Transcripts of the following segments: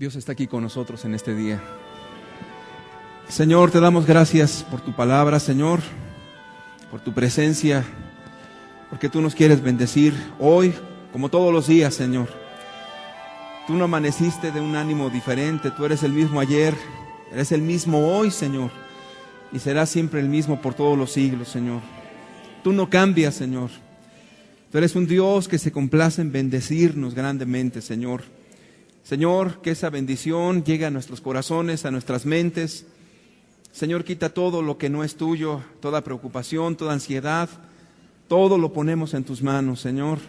Dios está aquí con nosotros en este día. Señor, te damos gracias por tu palabra, Señor, por tu presencia, porque tú nos quieres bendecir hoy, como todos los días, Señor. Tú no amaneciste de un ánimo diferente, tú eres el mismo ayer, eres el mismo hoy, Señor, y serás siempre el mismo por todos los siglos, Señor. Tú no cambias, Señor. Tú eres un Dios que se complace en bendecirnos grandemente, Señor. Señor, que esa bendición llegue a nuestros corazones, a nuestras mentes. Señor, quita todo lo que no es tuyo, toda preocupación, toda ansiedad. Todo lo ponemos en tus manos, Señor.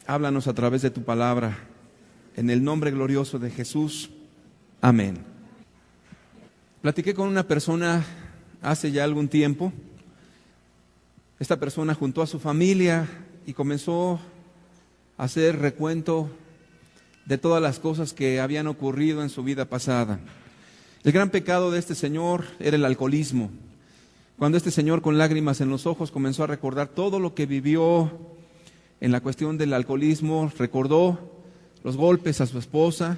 Háblanos a través de tu palabra. En el nombre glorioso de Jesús. Amén. Platiqué con una persona hace ya algún tiempo. Esta persona juntó a su familia y comenzó a hacer recuento de todas las cosas que habían ocurrido en su vida pasada. El gran pecado de este señor era el alcoholismo. Cuando este señor, con lágrimas en los ojos, comenzó a recordar todo lo que vivió en la cuestión del alcoholismo, recordó los golpes a su esposa,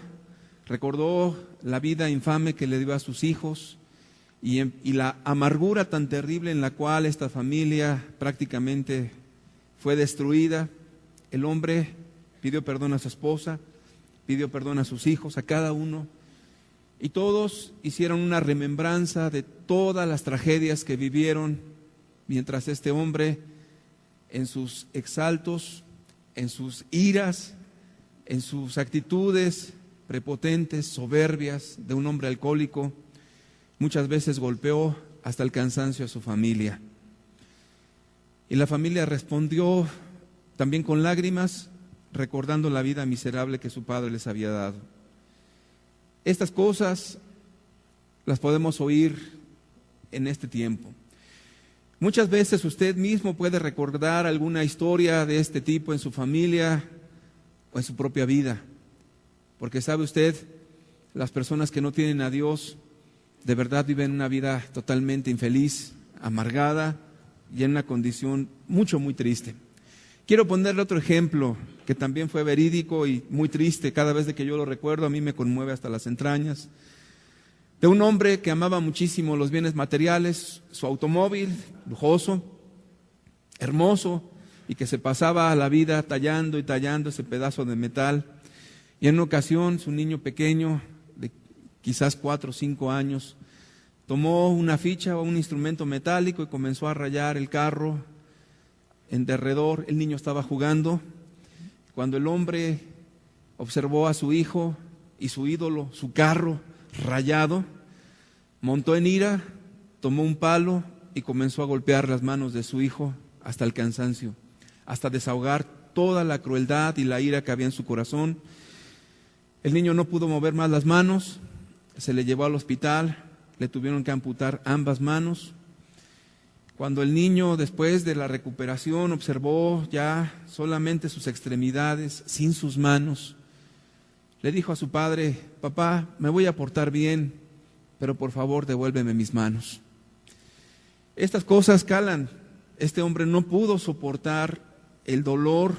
recordó la vida infame que le dio a sus hijos y la amargura tan terrible en la cual esta familia prácticamente fue destruida. El hombre pidió perdón a su esposa, pidió perdón a sus hijos, a cada uno, y todos hicieron una remembranza de todas las tragedias que vivieron, mientras este hombre, en sus exaltos, en sus iras, en sus actitudes prepotentes, soberbias de un hombre alcohólico, muchas veces golpeó hasta el cansancio a su familia. Y la familia respondió también con lágrimas, recordando la vida miserable que su padre les había dado. Estas cosas las podemos oír en este tiempo. Muchas veces usted mismo puede recordar alguna historia de este tipo en su familia o en su propia vida, porque sabe usted, las personas que no tienen a Dios de verdad viven una vida totalmente infeliz, amargada y en una condición muy triste. Quiero ponerle otro ejemplo que también fue verídico y muy triste. Cada vez que yo lo recuerdo, a mí me conmueve hasta las entrañas. De un hombre que amaba muchísimo los bienes materiales, su automóvil lujoso, hermoso, y que se pasaba la vida tallando y tallando ese pedazo de metal. Y en una ocasión, su niño pequeño, de quizás 4 o 5 años, tomó una ficha o un instrumento metálico y comenzó a rayar el carro en derredor. El niño estaba jugando. Cuando el hombre observó a su hijo y su ídolo, su carro rayado, montó en ira, tomó un palo y comenzó a golpear las manos de su hijo hasta el cansancio, hasta desahogar toda la crueldad y la ira que había en su corazón. El niño no pudo mover más las manos, se le llevó al hospital, le tuvieron que amputar ambas manos. Cuando el niño, después de la recuperación, observó ya solamente sus extremidades, sin sus manos, le dijo a su padre: papá, me voy a portar bien, pero por favor devuélveme mis manos. Estas cosas calan. Este hombre no pudo soportar el dolor,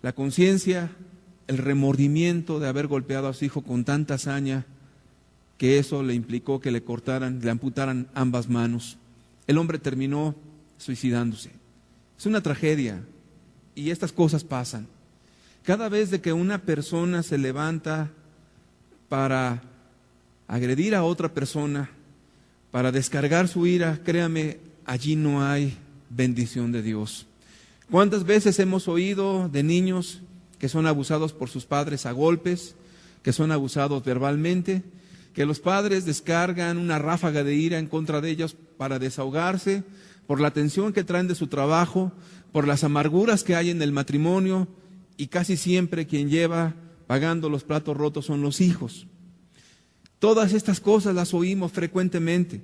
la conciencia, el remordimiento de haber golpeado a su hijo con tanta hazaña, que eso le implicó que le amputaran ambas manos. El hombre terminó suicidándose. Es una tragedia y estas cosas pasan. Cada vez de que una persona se levanta para agredir a otra persona, para descargar su ira, créame, allí no hay bendición de Dios. ¿Cuántas veces hemos oído de niños que son abusados por sus padres a golpes, que son abusados verbalmente, que los padres descargan una ráfaga de ira en contra de ellos para desahogarse por la tensión que traen de su trabajo, por las amarguras que hay en el matrimonio, y casi siempre quien lleva pagando los platos rotos son los hijos? Todas estas cosas las oímos frecuentemente.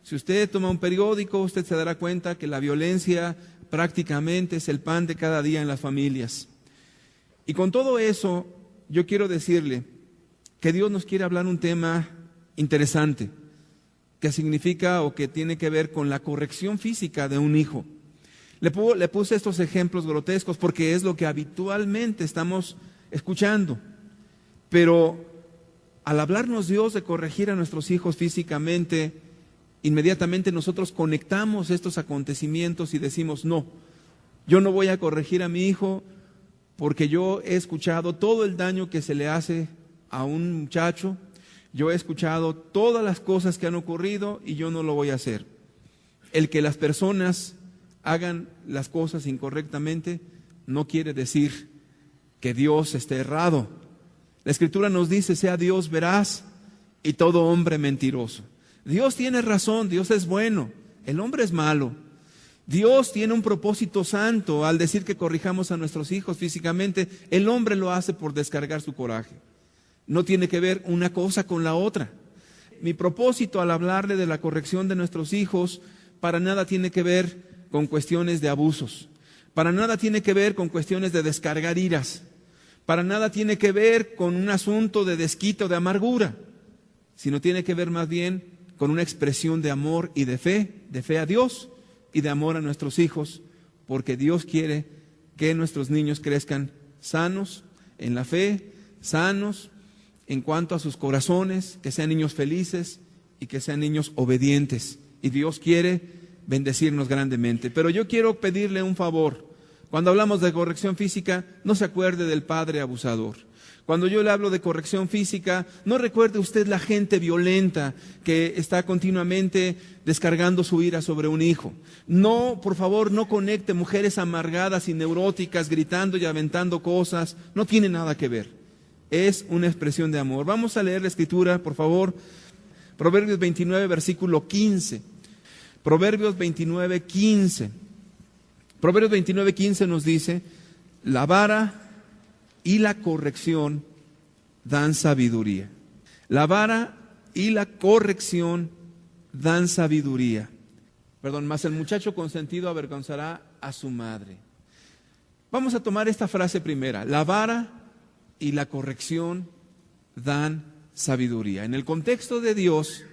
Si usted toma un periódico, usted se dará cuenta que la violencia prácticamente es el pan de cada día en las familias. Y con todo eso, yo quiero decirle que Dios nos quiere hablar un tema interesante, que significa o que tiene que ver con la corrección física de un hijo. Le puse estos ejemplos grotescos porque es lo que habitualmente estamos escuchando. Pero al hablarnos Dios de corregir a nuestros hijos físicamente, inmediatamente nosotros conectamos estos acontecimientos y decimos, no, yo no voy a corregir a mi hijo porque yo he escuchado todo el daño que se le hace a un muchacho, yo he escuchado todas las cosas que han ocurrido y yo no lo voy a hacer. El que las personas hagan las cosas incorrectamente no quiere decir que Dios esté errado. La Escritura nos dice, sea Dios veraz y todo hombre mentiroso. Dios tiene razón, Dios es bueno, el hombre es malo. Dios tiene un propósito santo al decir que corrijamos a nuestros hijos físicamente. El hombre lo hace por descargar su coraje. No tiene que ver una cosa con la otra. Mi propósito al hablarle de la corrección de nuestros hijos para nada tiene que ver con cuestiones de abusos, para nada tiene que ver con cuestiones de descargar iras, para nada tiene que ver con un asunto de desquite o de amargura, sino tiene que ver más bien con una expresión de amor y de fe a Dios y de amor a nuestros hijos, porque Dios quiere que nuestros niños crezcan sanos en la fe, sanos en cuanto a sus corazones, que sean niños felices y que sean niños obedientes. Y Dios quiere bendecirnos grandemente. Pero yo quiero pedirle un favor. Cuando hablamos de corrección física, no se acuerde del padre abusador. Cuando yo le hablo de corrección física, no recuerde usted la gente violenta que está continuamente descargando su ira sobre un hijo. No, por favor, no conecte mujeres amargadas y neuróticas gritando y aventando cosas. No tiene nada que ver. Es una expresión de amor. Vamos a leer la Escritura, por favor. Proverbios 29, versículo 15. Proverbios 29, 15. Proverbios 29, 15 nos dice, la vara y la corrección dan sabiduría. La vara y la corrección dan sabiduría. Mas el muchacho consentido avergonzará a su madre. Vamos a tomar esta frase primera. La vara y la corrección dan sabiduría. En el contexto de Dios,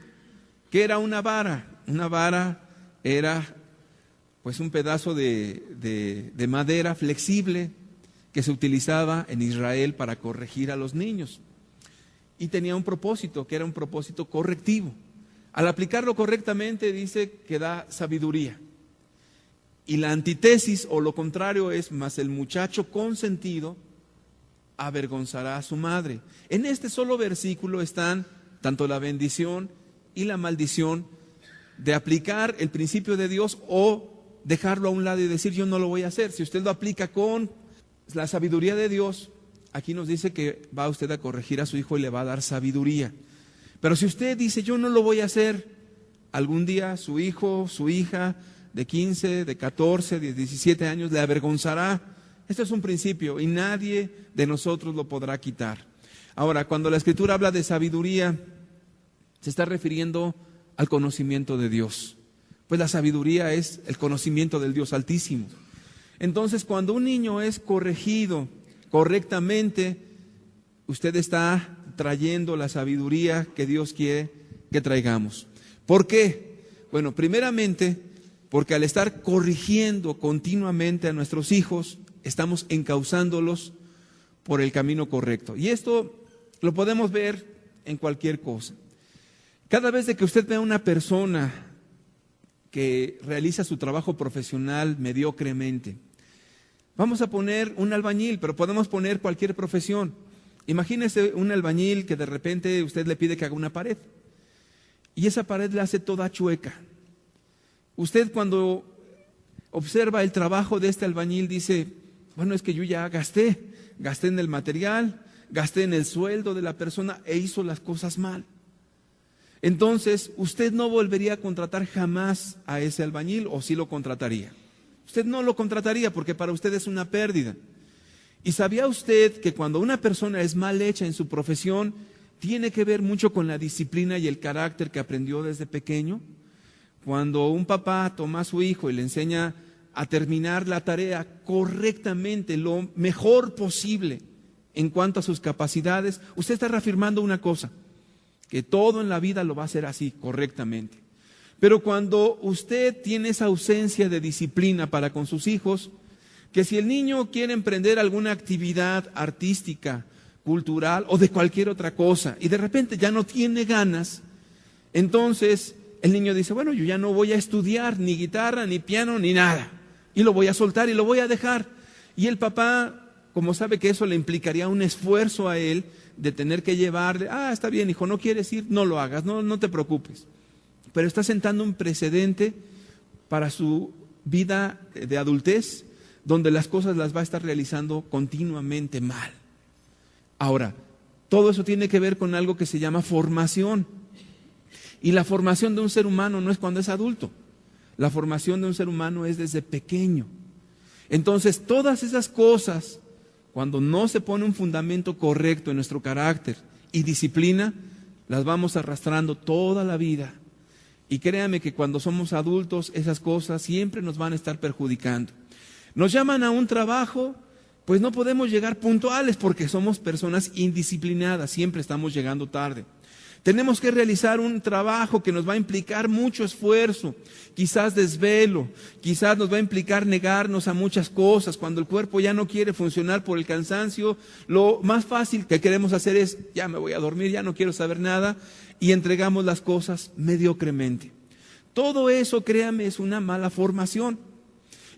¿qué era una vara? Una vara era pues un pedazo de madera flexible que se utilizaba en Israel para corregir a los niños. Y tenía un propósito, que era un propósito correctivo. Al aplicarlo correctamente dice que da sabiduría. Y la antítesis o lo contrario es, mas el muchacho consentido avergonzará a su madre. En este solo versículo están tanto la bendición y la maldición de aplicar el principio de Dios o dejarlo a un lado y decir yo no lo voy a hacer. Si usted lo aplica con la sabiduría de Dios, aquí nos dice que va usted a corregir a su hijo y le va a dar sabiduría. Pero si usted dice yo no lo voy a hacer, algún día su hijo, su hija de 15, de 14, de 17 años le avergonzará. Este es un principio y nadie de nosotros lo podrá quitar. Ahora, cuando la Escritura habla de sabiduría, se está refiriendo al conocimiento de Dios. Pues la sabiduría es el conocimiento del Dios Altísimo. Entonces, cuando un niño es corregido correctamente, usted está trayendo la sabiduría que Dios quiere que traigamos. ¿Por qué? Bueno, primeramente, porque al estar corrigiendo continuamente a nuestros hijos, estamos encauzándolos por el camino correcto. Y esto lo podemos ver en cualquier cosa. Cada vez que usted ve a una persona que realiza su trabajo profesional mediocremente, vamos a poner un albañil, pero podemos poner cualquier profesión. Imagínese un albañil que de repente usted le pide que haga una pared y esa pared la hace toda chueca. Usted cuando observa el trabajo de este albañil dice, bueno, es que yo ya gasté en el material, gasté en el sueldo de la persona e hizo las cosas mal. Entonces, usted no volvería a contratar jamás a ese albañil, o sí lo contrataría. Usted no lo contrataría porque para usted es una pérdida. ¿Y sabía usted que cuando una persona es mal hecha en su profesión, tiene que ver mucho con la disciplina y el carácter que aprendió desde pequeño? Cuando un papá toma a su hijo y le enseña a terminar la tarea correctamente, lo mejor posible en cuanto a sus capacidades, usted está reafirmando una cosa, que todo en la vida lo va a hacer así, correctamente. Pero cuando usted tiene esa ausencia de disciplina para con sus hijos, que si el niño quiere emprender alguna actividad artística, cultural o de cualquier otra cosa, y de repente ya no tiene ganas, entonces el niño dice, bueno, yo ya no voy a estudiar ni guitarra, ni piano, ni nada, y lo voy a soltar y lo voy a dejar. Y el papá, como sabe que eso le implicaría un esfuerzo a él de tener que llevarle, está bien, hijo, no quieres ir, no lo hagas, no te preocupes. Pero está sentando un precedente para su vida de adultez, donde las cosas las va a estar realizando continuamente mal. Ahora, todo eso tiene que ver con algo que se llama formación. Y la formación de un ser humano no es cuando es adulto. La formación de un ser humano es desde pequeño. Entonces, todas esas cosas, cuando no se pone un fundamento correcto en nuestro carácter y disciplina, las vamos arrastrando toda la vida. Y créame que cuando somos adultos, esas cosas siempre nos van a estar perjudicando. Nos llaman a un trabajo, pues no podemos llegar puntuales porque somos personas indisciplinadas, siempre estamos llegando tarde. Tenemos que realizar un trabajo que nos va a implicar mucho esfuerzo, quizás desvelo, quizás nos va a implicar negarnos a muchas cosas. Cuando el cuerpo ya no quiere funcionar por el cansancio, lo más fácil que queremos hacer es, ya me voy a dormir, ya no quiero saber nada, y entregamos las cosas mediocremente. Todo eso, créame, es una mala formación.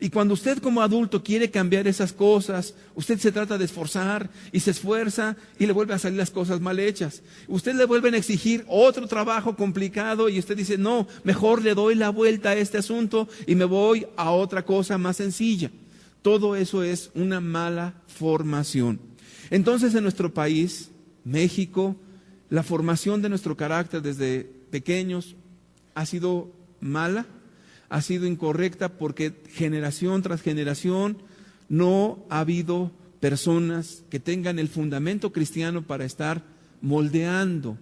Y cuando usted como adulto quiere cambiar esas cosas, usted se trata de esforzar y se esfuerza y le vuelve a salir las cosas mal hechas. Usted le vuelven a exigir otro trabajo complicado y usted dice, no, mejor le doy la vuelta a este asunto y me voy a otra cosa más sencilla. Todo eso es una mala formación. Entonces en nuestro país, México, la formación de nuestro carácter desde pequeños ha sido mala, ha sido incorrecta porque generación tras generación no ha habido personas que tengan el fundamento cristiano para estar moldeando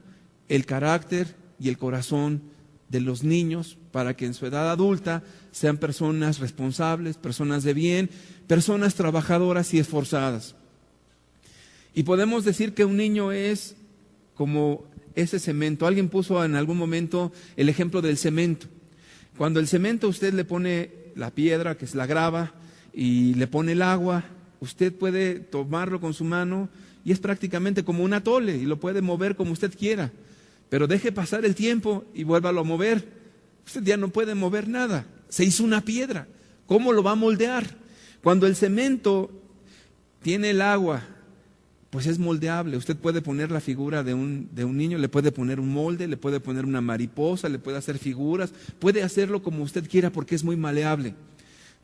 el carácter y el corazón de los niños para que en su edad adulta sean personas responsables, personas de bien, personas trabajadoras y esforzadas. Y podemos decir que un niño es como ese cemento. Alguien puso en algún momento el ejemplo del cemento. Cuando el cemento usted le pone la piedra, que es la grava, y le pone el agua, usted puede tomarlo con su mano y es prácticamente como un atole y lo puede mover como usted quiera. Pero deje pasar el tiempo y vuélvalo a mover. Usted ya no puede mover nada. Se hizo una piedra. ¿Cómo lo va a moldear? Cuando el cemento tiene el agua, pues es moldeable. Usted puede poner la figura de un niño, le puede poner un molde, le puede poner una mariposa, le puede hacer figuras, puede hacerlo como usted quiera porque es muy maleable.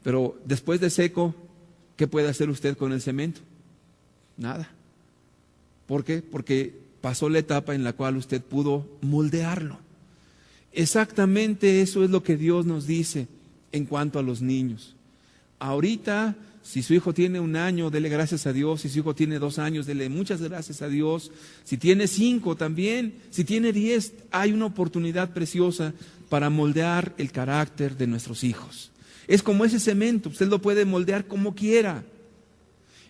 Pero después de seco, ¿qué puede hacer usted con el cemento? Nada. ¿Por qué? Porque pasó la etapa en la cual usted pudo moldearlo. Exactamente eso es lo que Dios nos dice en cuanto a los niños. Ahorita, si su hijo tiene 1 año, dele gracias a Dios. Si su hijo tiene 2 años, dele muchas gracias a Dios. Si tiene 5 también, si tiene 10, hay una oportunidad preciosa para moldear el carácter de nuestros hijos. Es como ese cemento, usted lo puede moldear como quiera.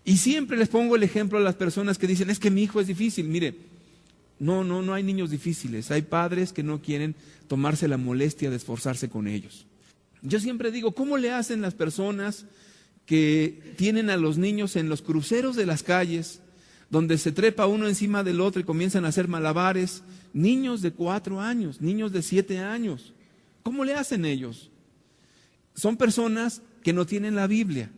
Y siempre les pongo el ejemplo a las personas que dicen, es que mi hijo es difícil. Mire, no hay niños difíciles. Hay padres que no quieren tomarse la molestia de esforzarse con ellos. Yo siempre digo, ¿cómo le hacen las personas que tienen a los niños en los cruceros de las calles, donde se trepa uno encima del otro y comienzan a hacer malabares? Niños de 4 años, niños de 7 años. ¿Cómo le hacen ellos? Son personas que no tienen la Biblia.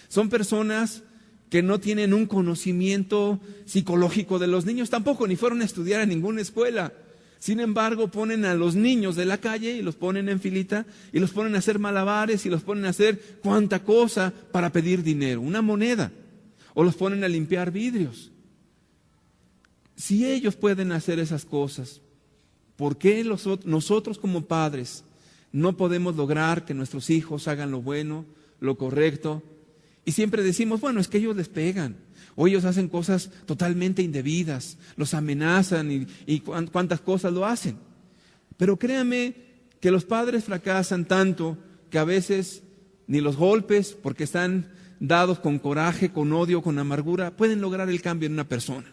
Son personas que no tienen un conocimiento psicológico de los niños tampoco, ni fueron a estudiar a ninguna escuela. Sin embargo, ponen a los niños de la calle y los ponen en filita y los ponen a hacer malabares y los ponen a hacer cuanta cosa para pedir dinero, una moneda, o los ponen a limpiar vidrios. Si ellos pueden hacer esas cosas, ¿por qué nosotros como padres no podemos lograr que nuestros hijos hagan lo bueno, lo correcto? Y siempre decimos, bueno, es que ellos les pegan, o ellos hacen cosas totalmente indebidas, los amenazan y cuántas cosas lo hacen. Pero créame que los padres fracasan tanto que a veces ni los golpes, porque están dados con coraje, con odio, con amargura, pueden lograr el cambio en una persona.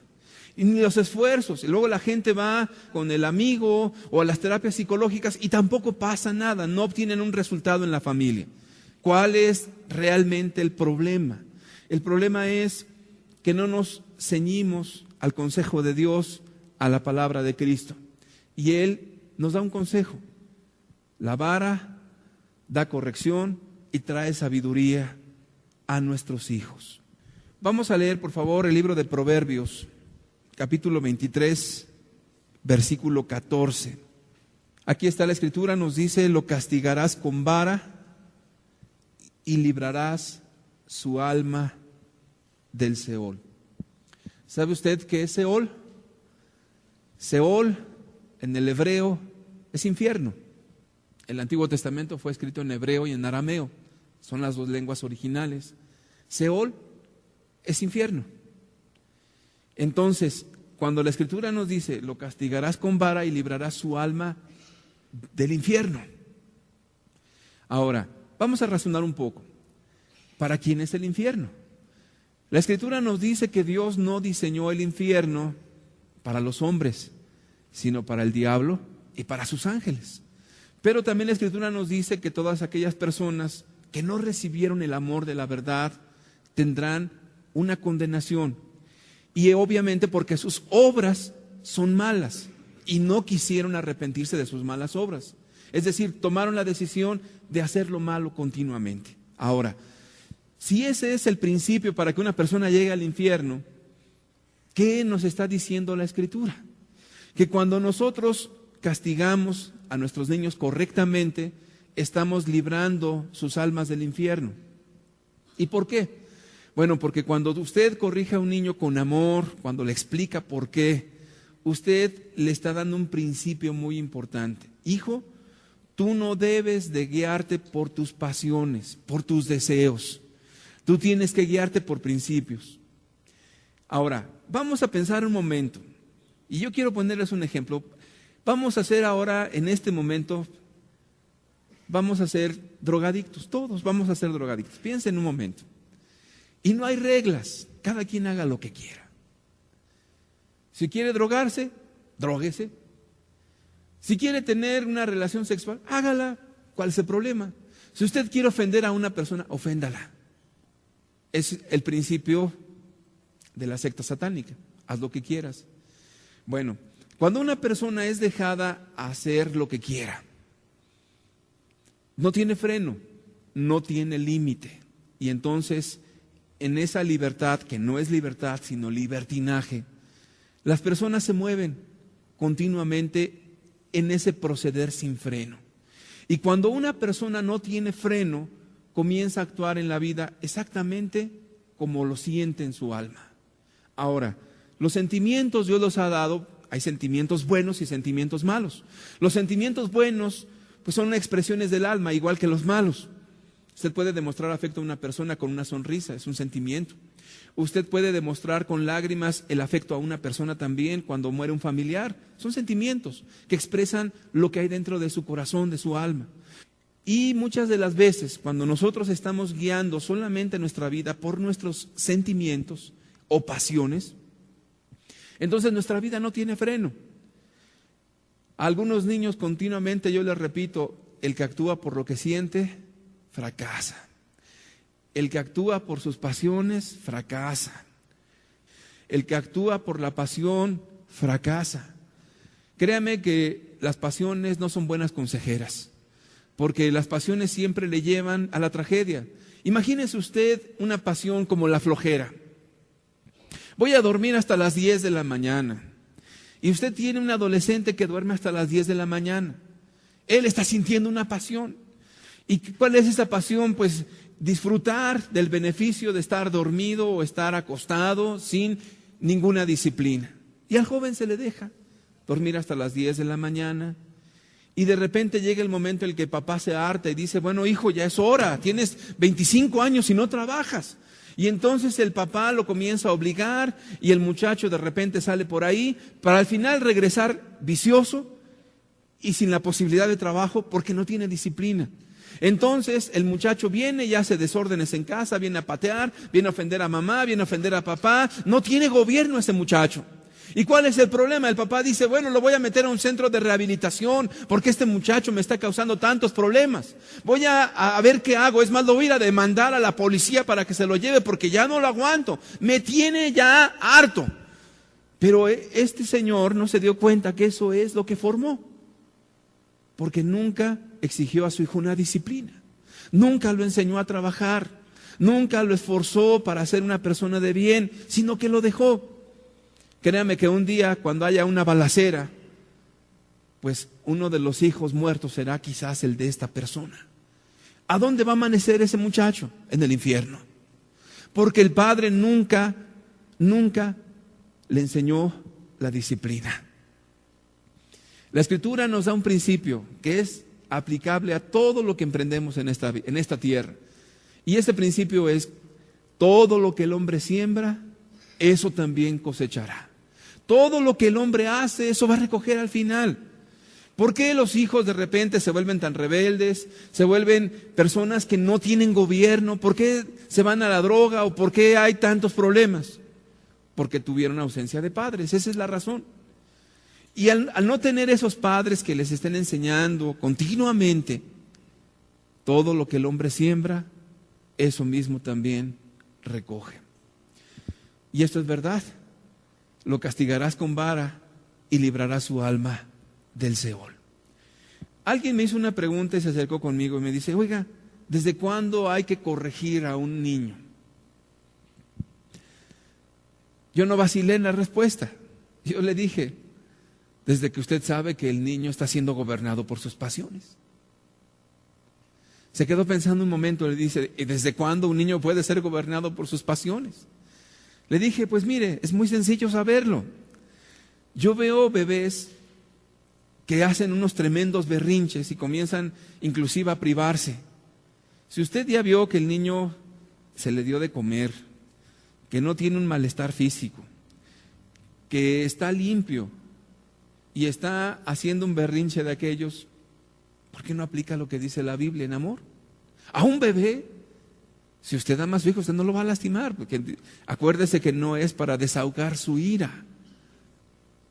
Y ni los esfuerzos. Y luego la gente va con el amigo o a las terapias psicológicas y tampoco pasa nada, no obtienen un resultado en la familia. ¿Cuál es realmente el problema? El problema es que no nos ceñimos al consejo de Dios, a la palabra de Cristo. Y Él nos da un consejo. La vara da corrección y trae sabiduría a nuestros hijos. Vamos a leer, por favor, el libro de Proverbios, capítulo 23, versículo 14. Aquí está la escritura, nos dice: lo castigarás con vara y librarás su alma del Seol. ¿Sabe usted qué es Seol? Seol, en el hebreo, es infierno. El Antiguo Testamento fue escrito en hebreo y en arameo. Son las dos lenguas originales. Seol es infierno. Entonces, cuando la Escritura nos dice: lo castigarás con vara y librarás su alma del infierno. Ahora, vamos a razonar un poco. ¿Para quién es el infierno? La Escritura nos dice que Dios no diseñó el infierno para los hombres, sino para el diablo y para sus ángeles. Pero también la Escritura nos dice que todas aquellas personas que no recibieron el amor de la verdad tendrán una condenación. Y obviamente porque sus obras son malas y no quisieron arrepentirse de sus malas obras. Es decir, tomaron la decisión de hacer lo malo continuamente. Ahora, si ese es el principio para que una persona llegue al infierno, ¿qué nos está diciendo la Escritura? Que cuando nosotros castigamos a nuestros niños correctamente, estamos librando sus almas del infierno. ¿Y por qué? Bueno, porque cuando usted corrige a un niño con amor, cuando le explica por qué, usted le está dando un principio muy importante. Hijo, tú no debes de guiarte por tus pasiones, por tus deseos. Tú tienes que guiarte por principios. Ahora, vamos a pensar un momento, y yo quiero ponerles un ejemplo. Vamos a ser ahora, en este momento, vamos a ser drogadictos, todos vamos a ser drogadictos. Piensen un momento. Y no hay reglas, cada quien haga lo que quiera. Si quiere drogarse, dróguese. Si quiere tener una relación sexual, hágala. ¿Cuál es el problema? Si usted quiere ofender a una persona, oféndala. Es el principio de la secta satánica. Haz lo que quieras. Bueno, cuando una persona es dejada a hacer lo que quiera, no tiene freno, no tiene límite. Y entonces, en esa libertad, que no es libertad, sino libertinaje, las personas se mueven continuamente en ese proceder sin freno. Y cuando una persona no tiene freno, comienza a actuar en la vida exactamente como lo siente en su alma. Ahora, los sentimientos Dios los ha dado, hay sentimientos buenos y sentimientos malos. Los sentimientos buenos pues son expresiones del alma, igual que los malos. Usted puede demostrar afecto a una persona con una sonrisa, es un sentimiento. Usted puede demostrar con lágrimas el afecto a una persona también cuando muere un familiar. Son sentimientos que expresan lo que hay dentro de su corazón, de su alma. Y muchas de las veces, cuando nosotros estamos guiando solamente nuestra vida por nuestros sentimientos o pasiones, entonces nuestra vida no tiene freno. A algunos niños continuamente yo les repito: el que actúa por lo que siente, fracasa. El que actúa por sus pasiones, fracasa. El que actúa por la pasión, fracasa. Créame que las pasiones no son buenas consejeras, porque las pasiones siempre le llevan a la tragedia. Imagínese usted una pasión como la flojera. Voy a dormir hasta las 10 de la mañana. Y usted tiene un adolescente que duerme hasta las 10 de la mañana. Él está sintiendo una pasión. ¿Y cuál es esa pasión? Pues disfrutar del beneficio de estar dormido o estar acostado sin ninguna disciplina. Y al joven se le deja dormir hasta las 10 de la mañana. Y de repente llega el momento en el que papá se harta y dice: bueno, hijo, ya es hora, tienes 25 años y no trabajas. Y entonces el papá lo comienza a obligar y el muchacho de repente sale por ahí para al final regresar vicioso y sin la posibilidad de trabajo porque no tiene disciplina. Entonces el muchacho viene y hace desórdenes en casa, viene a patear, viene a ofender a mamá, viene a ofender a papá. No tiene gobierno ese muchacho. ¿Y cuál es el problema? El papá dice: bueno, lo voy a meter a un centro de rehabilitación porque este muchacho me está causando tantos problemas. Voy a ver qué hago. Es más, lo voy a ir a demandar a la policía para que se lo lleve porque ya no lo aguanto. Me tiene ya harto. Pero este señor no se dio cuenta que eso es lo que formó, porque nunca exigió a su hijo una disciplina, nunca lo enseñó a trabajar, nunca lo esforzó para ser una persona de bien, sino que lo dejó. Créame que un día, cuando haya una balacera, pues uno de los hijos muertos será quizás el de esta persona. ¿A dónde va a amanecer ese muchacho? En el infierno. Porque el padre nunca le enseñó la disciplina. La Escritura nos da un principio que es aplicable a todo lo que emprendemos en esta tierra. Y ese principio es: todo lo que el hombre siembra, eso también cosechará. Todo lo que el hombre hace, eso va a recoger al final. ¿Por qué los hijos de repente se vuelven tan rebeldes? Se vuelven personas que no tienen gobierno. ¿Por qué se van a la droga? ¿O por qué hay tantos problemas? Porque tuvieron ausencia de padres. Esa es la razón. Y al no tener esos padres que les estén enseñando continuamente, todo lo que el hombre siembra, eso mismo también recoge. Y esto es verdad. Lo castigarás con vara y librarás su alma del Seol. Alguien me hizo una pregunta y se acercó conmigo y me dice: oiga, ¿desde cuándo hay que corregir a un niño? Yo no vacilé en la respuesta. Yo le dije: desde que usted sabe que el niño está siendo gobernado por sus pasiones. Se quedó pensando un momento y le dice: ¿y desde cuándo un niño puede ser gobernado por sus pasiones? Le dije: pues mire, es muy sencillo saberlo. Yo veo bebés que hacen unos tremendos berrinches y comienzan inclusive a privarse. Si usted ya vio que el niño se le dio de comer, que no tiene un malestar físico, que está limpio y está haciendo un berrinche de aquellos, ¿por qué no aplica lo que dice la Biblia en amor? A un bebé, si usted ama a su hijo, usted no lo va a lastimar, porque acuérdese que no es para desahogar su ira.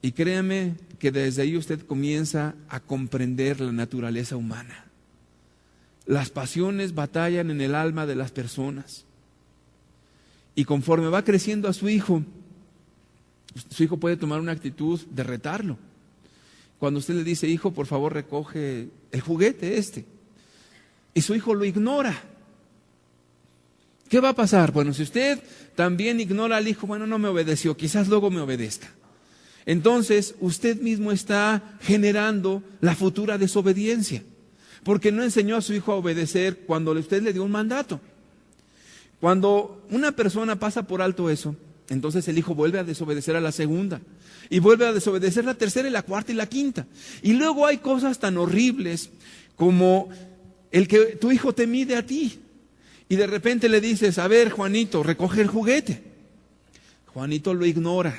Y créame que desde ahí usted comienza a comprender la naturaleza humana. Las pasiones batallan en el alma de las personas. Y conforme va creciendo a su hijo puede tomar una actitud de retarlo. Cuando usted le dice: hijo, por favor recoge el juguete y su hijo lo ignora, ¿qué va a pasar? Bueno, si usted también ignora al hijo, bueno, no me obedeció, quizás luego me obedezca. Entonces usted mismo está generando la futura desobediencia, porque no enseñó a su hijo a obedecer cuando usted le dio un mandato. Cuando una persona pasa por alto eso, entonces el hijo vuelve a desobedecer a la segunda, y vuelve a desobedecer la tercera y la cuarta y la quinta. Y luego hay cosas tan horribles como el que tu hijo te mide a ti, y de repente le dices: a ver, Juanito, recoge el juguete. Juanito lo ignora.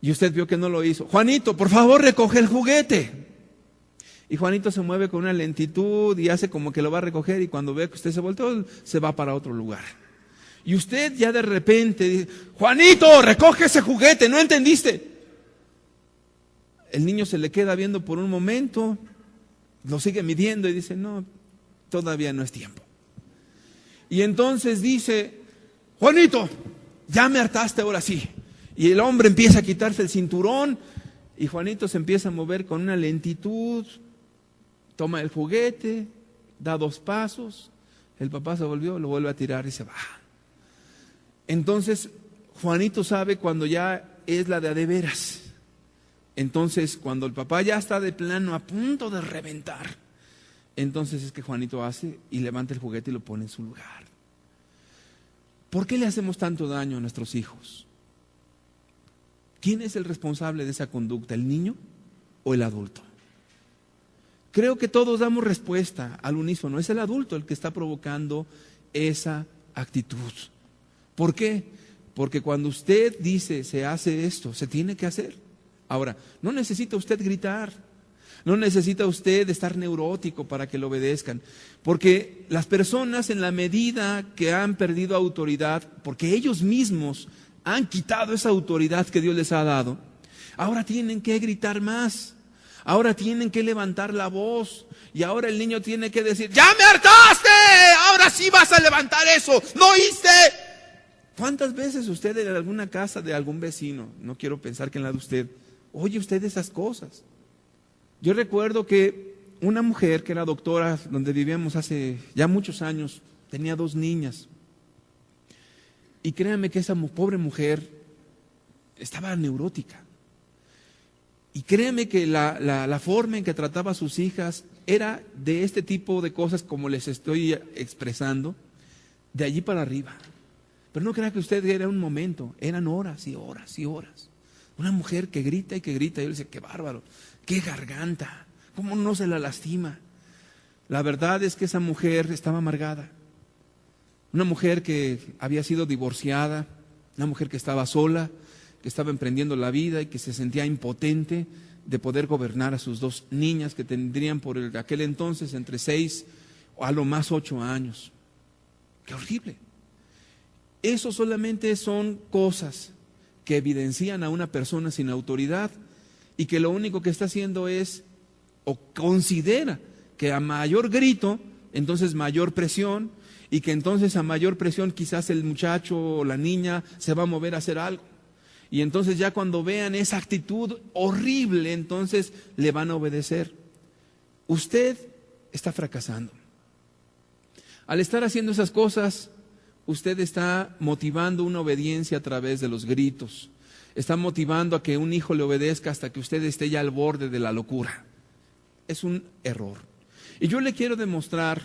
Y usted vio que no lo hizo. Juanito, por favor, recoge el juguete. Y Juanito se mueve con una lentitud y hace como que lo va a recoger, y cuando ve que usted se volteó, se va para otro lugar. Y usted ya de repente dice: Juanito, recoge ese juguete, ¿no entendiste? El niño se le queda viendo por un momento, lo sigue midiendo y dice: no, todavía no es tiempo. Y entonces dice: Juanito, ya me hartaste, ahora sí. Y el hombre empieza a quitarse el cinturón, y Juanito se empieza a mover con una lentitud, toma el juguete, da 2 pasos, el papá se volvió, lo vuelve a tirar y se va. Entonces Juanito sabe cuando ya es la de a de veras. Entonces cuando el papá ya está de plano a punto de reventar, entonces es que Juanito hace y levanta el juguete y lo pone en su lugar. ¿Por qué le hacemos tanto daño a nuestros hijos? ¿Quién es el responsable de esa conducta, el niño o el adulto? Creo que todos damos respuesta al unísono. Es el adulto el que está provocando esa actitud. ¿Por qué? Porque cuando usted dice: se hace esto, se tiene que hacer. Ahora, no necesita usted gritar, no necesita usted estar neurótico para que lo obedezcan, porque las personas, en la medida que han perdido autoridad, porque ellos mismos han quitado esa autoridad que Dios les ha dado, ahora tienen que gritar más, ahora tienen que levantar la voz, y ahora el niño tiene que decir: ¡ya me hartaste! ¡Ahora sí vas a levantar eso! ¿No oíste? ¿Cuántas veces usted en alguna casa de algún vecino, no quiero pensar que en la de usted, oye usted esas cosas? Yo recuerdo que una mujer que era doctora, donde vivíamos hace ya muchos años, tenía 2 niñas. Y créanme que esa pobre mujer estaba neurótica. Y créanme que la forma en que trataba a sus hijas era de este tipo de cosas como les estoy expresando, de allí para arriba. Pero no crea que usted era un momento, eran horas y horas y horas. Una mujer que grita y que grita, y yo le decía, qué bárbaro, qué garganta, cómo no se la lastima. La verdad es que esa mujer estaba amargada. Una mujer que había sido divorciada, una mujer que estaba sola, que estaba emprendiendo la vida y que se sentía impotente de poder gobernar a sus 2 niñas que tendrían por aquel entonces entre 6 o a lo más 8 años. ¡Qué horrible! Eso solamente son cosas que evidencian a una persona sin autoridad y que lo único que está haciendo es, o considera que a mayor grito, entonces mayor presión, y que entonces a mayor presión quizás el muchacho o la niña se va a mover a hacer algo. Y entonces ya cuando vean esa actitud horrible, entonces le van a obedecer. Usted está fracasando. Al estar haciendo esas cosas, usted está motivando una obediencia a través de los gritos. Está motivando a que un hijo le obedezca hasta que usted esté ya al borde de la locura. Es un error. Y yo le quiero demostrar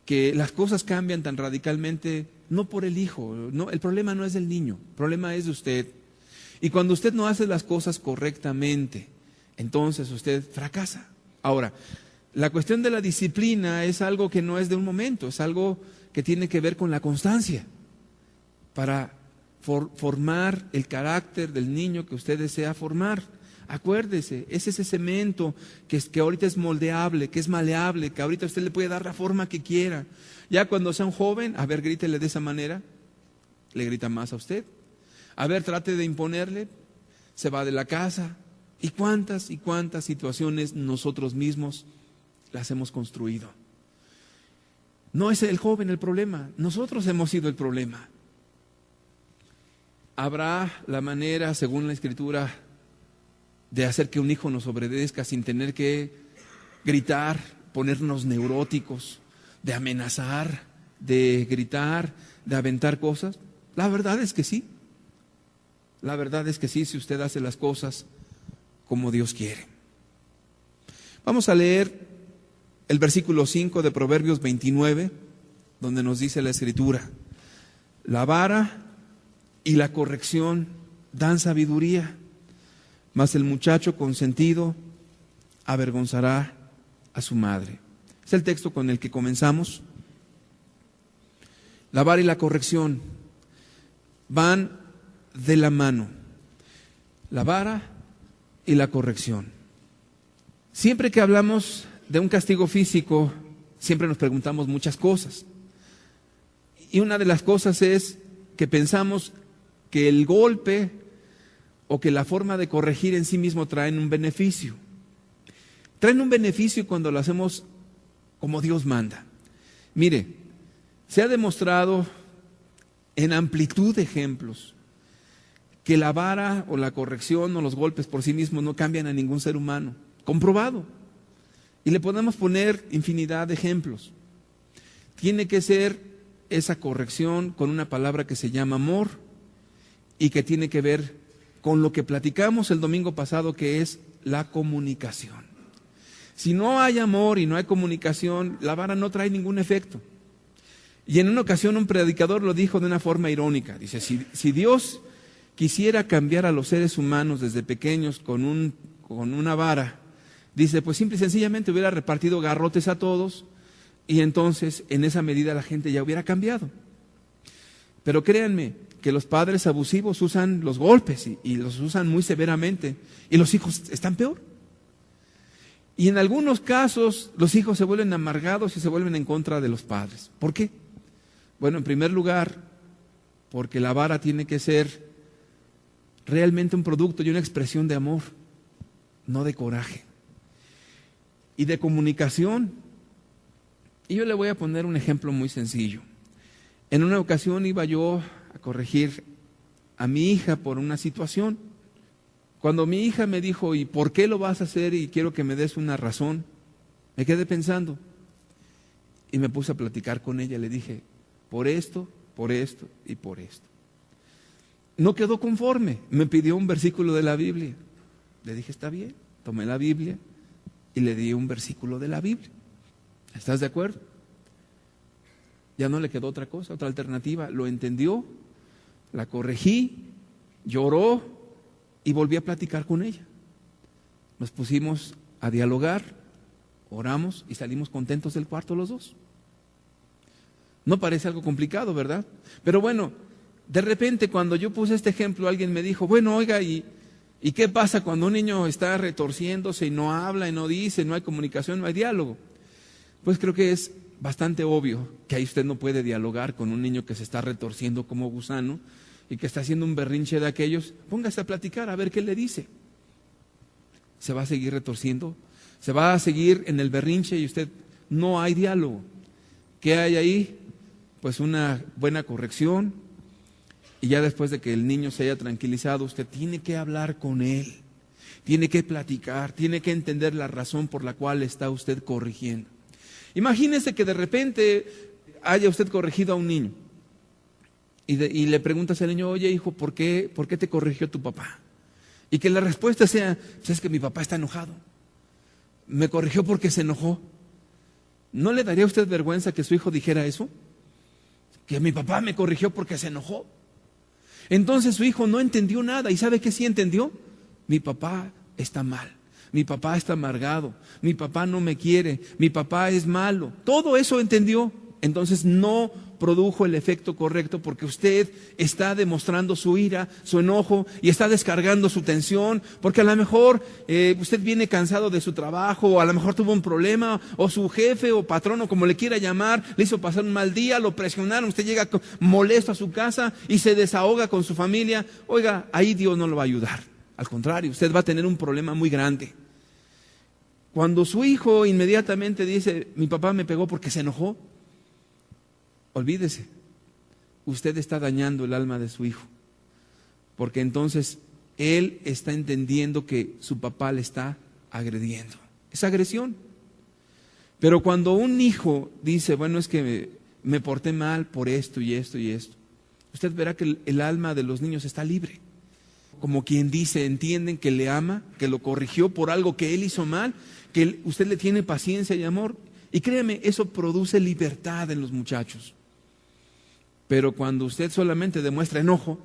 que las cosas cambian tan radicalmente, no por el hijo, no, el problema no es del niño, el problema es de usted. Y cuando usted no hace las cosas correctamente, entonces usted fracasa. Ahora, la cuestión de la disciplina es algo que no es de un momento, es algo que tiene que ver con la constancia, para formar el carácter del niño que usted desea formar. Acuérdese, es ese cemento que ahorita es moldeable, que es maleable, que ahorita usted le puede dar la forma que quiera. Ya cuando sea un joven, a ver, grítele de esa manera, le grita más a usted. A ver, trate de imponerle, se va de la casa. ¿Y cuántas situaciones nosotros mismos las hemos construido? No es el joven el problema, nosotros hemos sido el problema. Habrá la manera, según la Escritura, de hacer que un hijo nos obedezca sin tener que gritar, ponernos neuróticos, de amenazar, de gritar, de aventar cosas. La verdad es que sí. La verdad es que sí, si usted hace las cosas como Dios quiere. Vamos a leer el versículo 5 de Proverbios 29, donde nos dice la Escritura: la vara y la corrección dan sabiduría, mas el muchacho consentido avergonzará a su madre. Es el texto con el que comenzamos. La vara y la corrección van de la mano. La vara y la corrección. Siempre que hablamos de un castigo físico, siempre nos preguntamos muchas cosas. Y una de las cosas es que pensamos que el golpe o que la forma de corregir en sí mismo traen un beneficio. Traen un beneficio cuando lo hacemos como Dios manda. Mire, se ha demostrado en amplitud de ejemplos que la vara o la corrección o los golpes por sí mismos no cambian a ningún ser humano. Comprobado. Y le podemos poner infinidad de ejemplos. Tiene que ser esa corrección con una palabra que se llama amor y que tiene que ver con lo que platicamos el domingo pasado, que es la comunicación. Si no hay amor y no hay comunicación, la vara no trae ningún efecto. Y en una ocasión un predicador lo dijo de una forma irónica. Dice, si Dios quisiera cambiar a los seres humanos desde pequeños con una vara, dice, pues simple y sencillamente hubiera repartido garrotes a todos y entonces en esa medida la gente ya hubiera cambiado. Pero créanme que los padres abusivos usan los golpes y los usan muy severamente y los hijos están peor. Y en algunos casos los hijos se vuelven amargados y se vuelven en contra de los padres. ¿Por qué? Bueno, en primer lugar, porque la vara tiene que ser realmente un producto y una expresión de amor, no de coraje y de comunicación. Y yo le voy a poner un ejemplo muy sencillo. En una ocasión iba yo corregir a mi hija por una situación. Cuando mi hija me dijo, ¿y por qué lo vas a hacer? Y quiero que me des una razón, me quedé pensando y me puse a platicar con ella. Le dije, por esto y por esto. No quedó conforme, me pidió un versículo de la Biblia. Le dije, está bien, tomé la Biblia y le di un versículo de la Biblia. ¿Estás de acuerdo? Ya no le quedó otra cosa, otra alternativa. Lo entendió, la corregí, lloró y volví a platicar con ella. Nos pusimos a dialogar, oramos y salimos contentos del cuarto los dos. No parece algo complicado, ¿verdad? Pero bueno, de repente cuando yo puse este ejemplo, alguien me dijo, bueno, oiga, ¿y qué pasa cuando un niño está retorciéndose y no habla y no dice, no hay comunicación, no hay diálogo? Pues creo que es bastante obvio que ahí usted no puede dialogar con un niño que se está retorciendo como gusano y que está haciendo un berrinche de aquellos. Póngase a platicar a ver qué le dice. ¿Se va a seguir retorciendo? ¿Se va a seguir en el berrinche y usted no hay diálogo? ¿Qué hay ahí? Pues una buena corrección, y ya después de que el niño se haya tranquilizado, usted tiene que hablar con él, tiene que platicar, tiene que entender la razón por la cual está usted corrigiendo. Imagínese que de repente haya usted corregido a un niño y le preguntas al niño, oye hijo, ¿por qué te corrigió tu papá? Y que la respuesta sea, pues es que mi papá está enojado, me corrigió porque se enojó. ¿No le daría a usted vergüenza que su hijo dijera eso? Que mi papá me corrigió porque se enojó. Entonces su hijo no entendió nada. ¿Y sabe qué sí entendió? Mi papá está mal, mi papá está amargado, mi papá no me quiere, mi papá es malo. Todo eso entendió. Entonces no produjo el efecto correcto porque usted está demostrando su ira, su enojo y está descargando su tensión, porque a lo mejor usted viene cansado de su trabajo, o a lo mejor tuvo un problema, o su jefe o patrón o como le quiera llamar, le hizo pasar un mal día, lo presionaron, usted llega molesto a su casa y se desahoga con su familia. Oiga, ahí Dios no lo va a ayudar, al contrario, usted va a tener un problema muy grande. Cuando su hijo inmediatamente dice, mi papá me pegó porque se enojó, olvídese, usted está dañando el alma de su hijo, porque entonces él está entendiendo que su papá le está agrediendo. Es agresión. Pero cuando un hijo dice, bueno, es que me porté mal por esto y esto y esto, usted verá que el alma de los niños está libre. Como quien dice, entienden que le ama, que lo corrigió por algo que él hizo mal, que usted le tiene paciencia y amor. Y créeme, eso produce libertad en los muchachos. Pero cuando usted solamente demuestra enojo,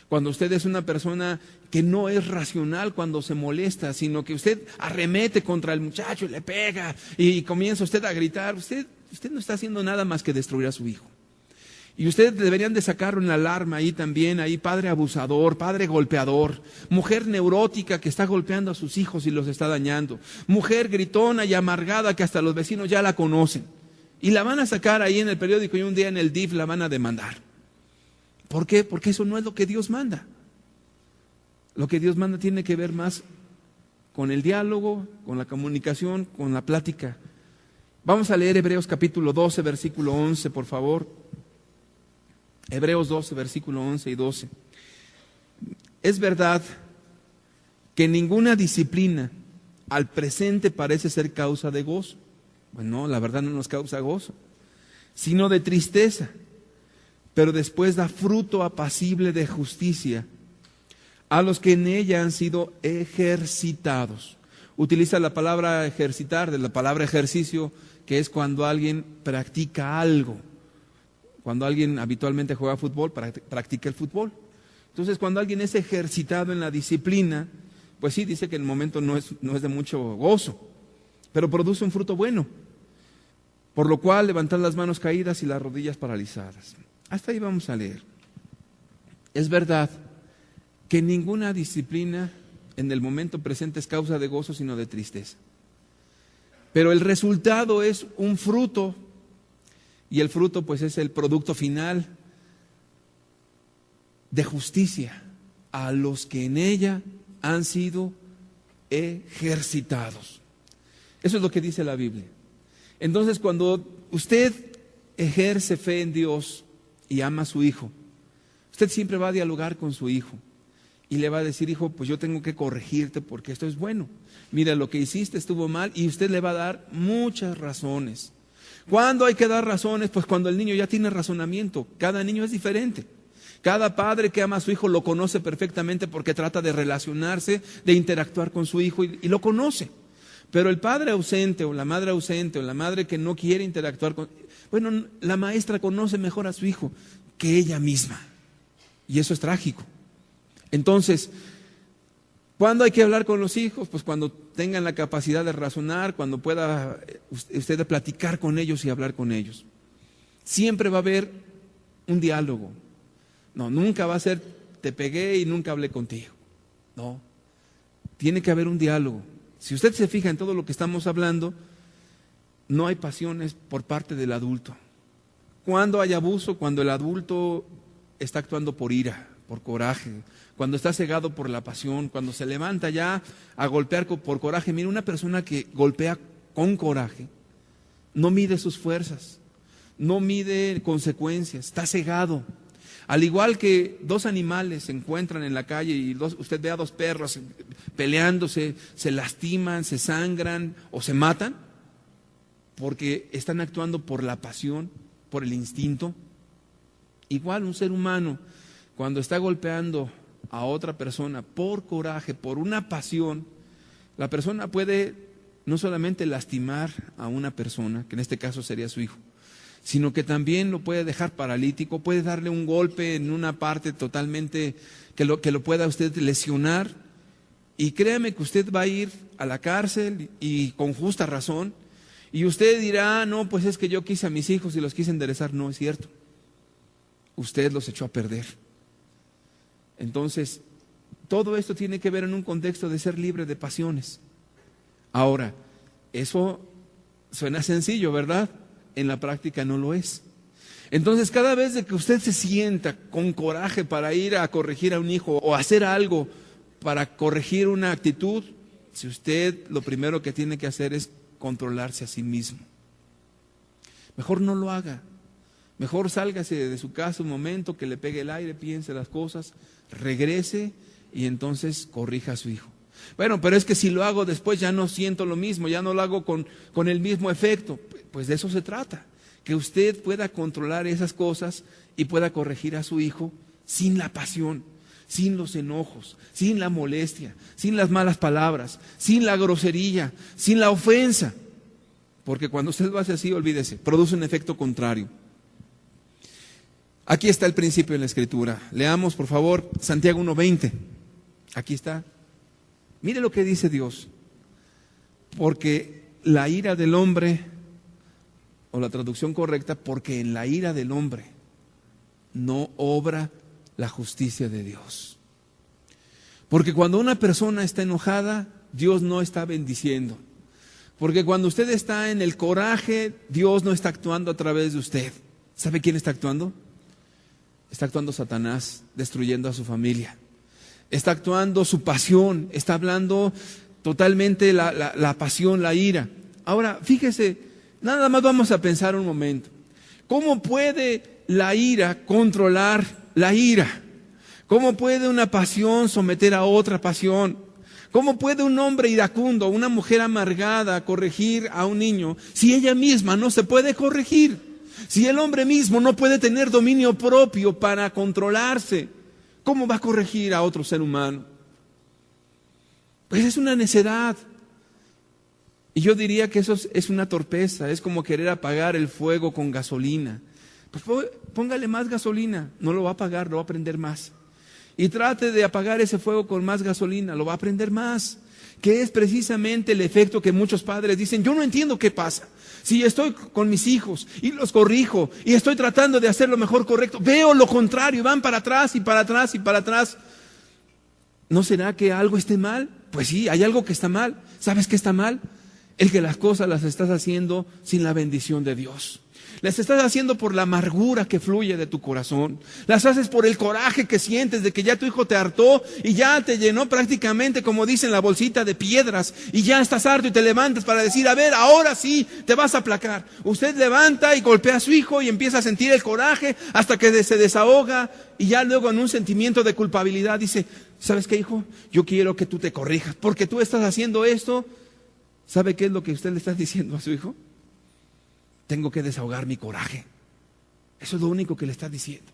cuando usted es una persona que no es racional cuando se molesta, sino que usted arremete contra el muchacho y le pega y comienza usted a gritar, usted no está haciendo nada más que destruir a su hijo. Y ustedes deberían de sacarlo en la alarma ahí también, ahí padre abusador, padre golpeador, mujer neurótica que está golpeando a sus hijos y los está dañando, mujer gritona y amargada que hasta los vecinos ya la conocen. Y la van a sacar ahí en el periódico y un día en el DIF la van a demandar. ¿Por qué? Porque eso no es lo que Dios manda. Lo que Dios manda tiene que ver más con el diálogo, con la comunicación, con la plática. Vamos a leer Hebreos capítulo 12, versículo 11, por favor. Hebreos 12, versículo 11 y 12. Es verdad que ninguna disciplina al presente parece ser causa de gozo. Bueno, la verdad no nos causa gozo, sino de tristeza, pero después da fruto apacible de justicia a los que en ella han sido ejercitados. Utiliza la palabra ejercitar, de la palabra ejercicio, que es cuando alguien practica algo. Cuando alguien habitualmente juega fútbol, practica el fútbol. Entonces, cuando alguien es ejercitado en la disciplina, pues sí, dice que en el momento no es de mucho gozo, pero produce un fruto bueno. Por lo cual, levantad las manos caídas y las rodillas paralizadas. Hasta ahí vamos a leer. Es verdad que ninguna disciplina en el momento presente es causa de gozo, sino de tristeza. Pero el resultado es un fruto, y el fruto pues es el producto final de justicia a los que en ella han sido ejercitados. Eso es lo que dice la Biblia. Entonces, cuando usted ejerce fe en Dios y ama a su hijo, Usted siempre va a dialogar con su hijo y le va a decir: hijo, pues yo tengo que corregirte porque esto es bueno. Mira, lo que hiciste estuvo mal, y usted le va a dar muchas razones. ¿Cuándo hay que dar razones? Pues cuando el niño ya tiene razonamiento. Cada niño es diferente. Cada padre que ama a su hijo lo conoce perfectamente porque trata de relacionarse, de interactuar con su hijo y lo conoce. Pero el padre ausente o la madre que no quiere interactuar con... Bueno, la maestra conoce mejor a su hijo que ella misma. Y eso es trágico. Entonces, ¿cuándo hay que hablar con los hijos? Pues cuando tengan la capacidad de razonar, cuando pueda usted platicar con ellos y hablar con ellos. Siempre va a haber un diálogo. No, nunca va a ser: te pegué y nunca hablé contigo. No, tiene que haber un diálogo. Si usted se fija en todo lo que estamos hablando, no hay pasiones por parte del adulto. ¿Cuándo hay abuso? Cuando el adulto está actuando por ira, por coraje, cuando está cegado por la pasión, cuando se levanta ya a golpear por coraje. Mira, una persona que golpea con coraje no mide sus fuerzas, no mide consecuencias, está cegado. Al igual que dos animales se encuentran en la calle y usted ve a dos perros peleándose, se lastiman, se sangran o se matan, porque están actuando por la pasión, por el instinto. Igual un ser humano, cuando está golpeando a otra persona por coraje, por una pasión, la persona puede no solamente lastimar a una persona, que en este caso sería su hijo, sino que también lo puede dejar paralítico, puede darle un golpe en una parte totalmente que lo pueda usted lesionar. Y créame que usted va a ir a la cárcel, y con justa razón, y usted dirá: no, pues es que yo quise a mis hijos y los quise enderezar. No es cierto, usted los echó a perder. Entonces, todo esto tiene que ver en un contexto de ser libre de pasiones. Ahora, eso suena sencillo, ¿verdad? En la práctica no lo es. Entonces, cada vez que usted se sienta con coraje para ir a corregir a un hijo o hacer algo para corregir una actitud, si usted lo primero que tiene que hacer es controlarse a sí mismo, mejor no lo haga. Mejor sálgase de su casa un momento, que le pegue el aire, piense las cosas, regrese y entonces corrija a su hijo. Bueno, pero es que si lo hago después ya no siento lo mismo, ya no lo hago con el mismo efecto. Pues de eso se trata, que usted pueda controlar esas cosas y pueda corregir a su hijo sin la pasión, sin los enojos, sin la molestia, sin las malas palabras, sin la grosería, sin la ofensa. Porque cuando usted lo hace así, olvídese, produce un efecto contrario. Aquí está el principio en la Escritura. Leamos, por favor, Santiago 1:20. Aquí está. Mire lo que dice Dios. Porque la ira del hombre, o la traducción correcta, porque en la ira del hombre no obra la justicia de Dios. Porque cuando una persona está enojada, Dios no está bendiciendo. Porque cuando usted está en el coraje, Dios no está actuando a través de usted. ¿Sabe quién está actuando? Está actuando Satanás, destruyendo a su familia. Está actuando su pasión, está hablando totalmente la pasión, la ira. Ahora, fíjese, nada más vamos a pensar un momento. ¿Cómo puede la ira controlar la ira? ¿Cómo puede una pasión someter a otra pasión? ¿Cómo puede un hombre iracundo, una mujer amargada corregir a un niño si ella misma no se puede corregir? Si el hombre mismo no puede tener dominio propio para controlarse, ¿cómo va a corregir a otro ser humano? Pues es una necedad. Y yo diría que eso es una torpeza, es como querer apagar el fuego con gasolina. Pues póngale más gasolina, no lo va a apagar, lo va a prender más. Y trate de apagar ese fuego con más gasolina, lo va a prender más. Que es precisamente el efecto que muchos padres dicen: yo no entiendo qué pasa. Si estoy con mis hijos y los corrijo y estoy tratando de hacer lo mejor correcto, veo lo contrario, van para atrás y para atrás y para atrás. ¿No será que algo esté mal? Pues sí, hay algo que está mal. ¿Sabes qué está mal? El que las cosas las estás haciendo sin la bendición de Dios. Las estás haciendo por la amargura que fluye de tu corazón. Las haces por el coraje que sientes de que ya tu hijo te hartó y ya te llenó prácticamente, como dicen, la bolsita de piedras. Y ya estás harto y te levantas para decir, a ver, ahora sí te vas a aplacar. Usted levanta y golpea a su hijo y empieza a sentir el coraje hasta que se desahoga. Y ya luego en un sentimiento de culpabilidad dice, ¿sabes qué, hijo? Yo quiero que tú te corrijas porque tú estás haciendo esto. ¿Sabe qué es lo que usted le está diciendo a su hijo? Tengo que desahogar mi coraje. Eso es lo único que le está diciendo.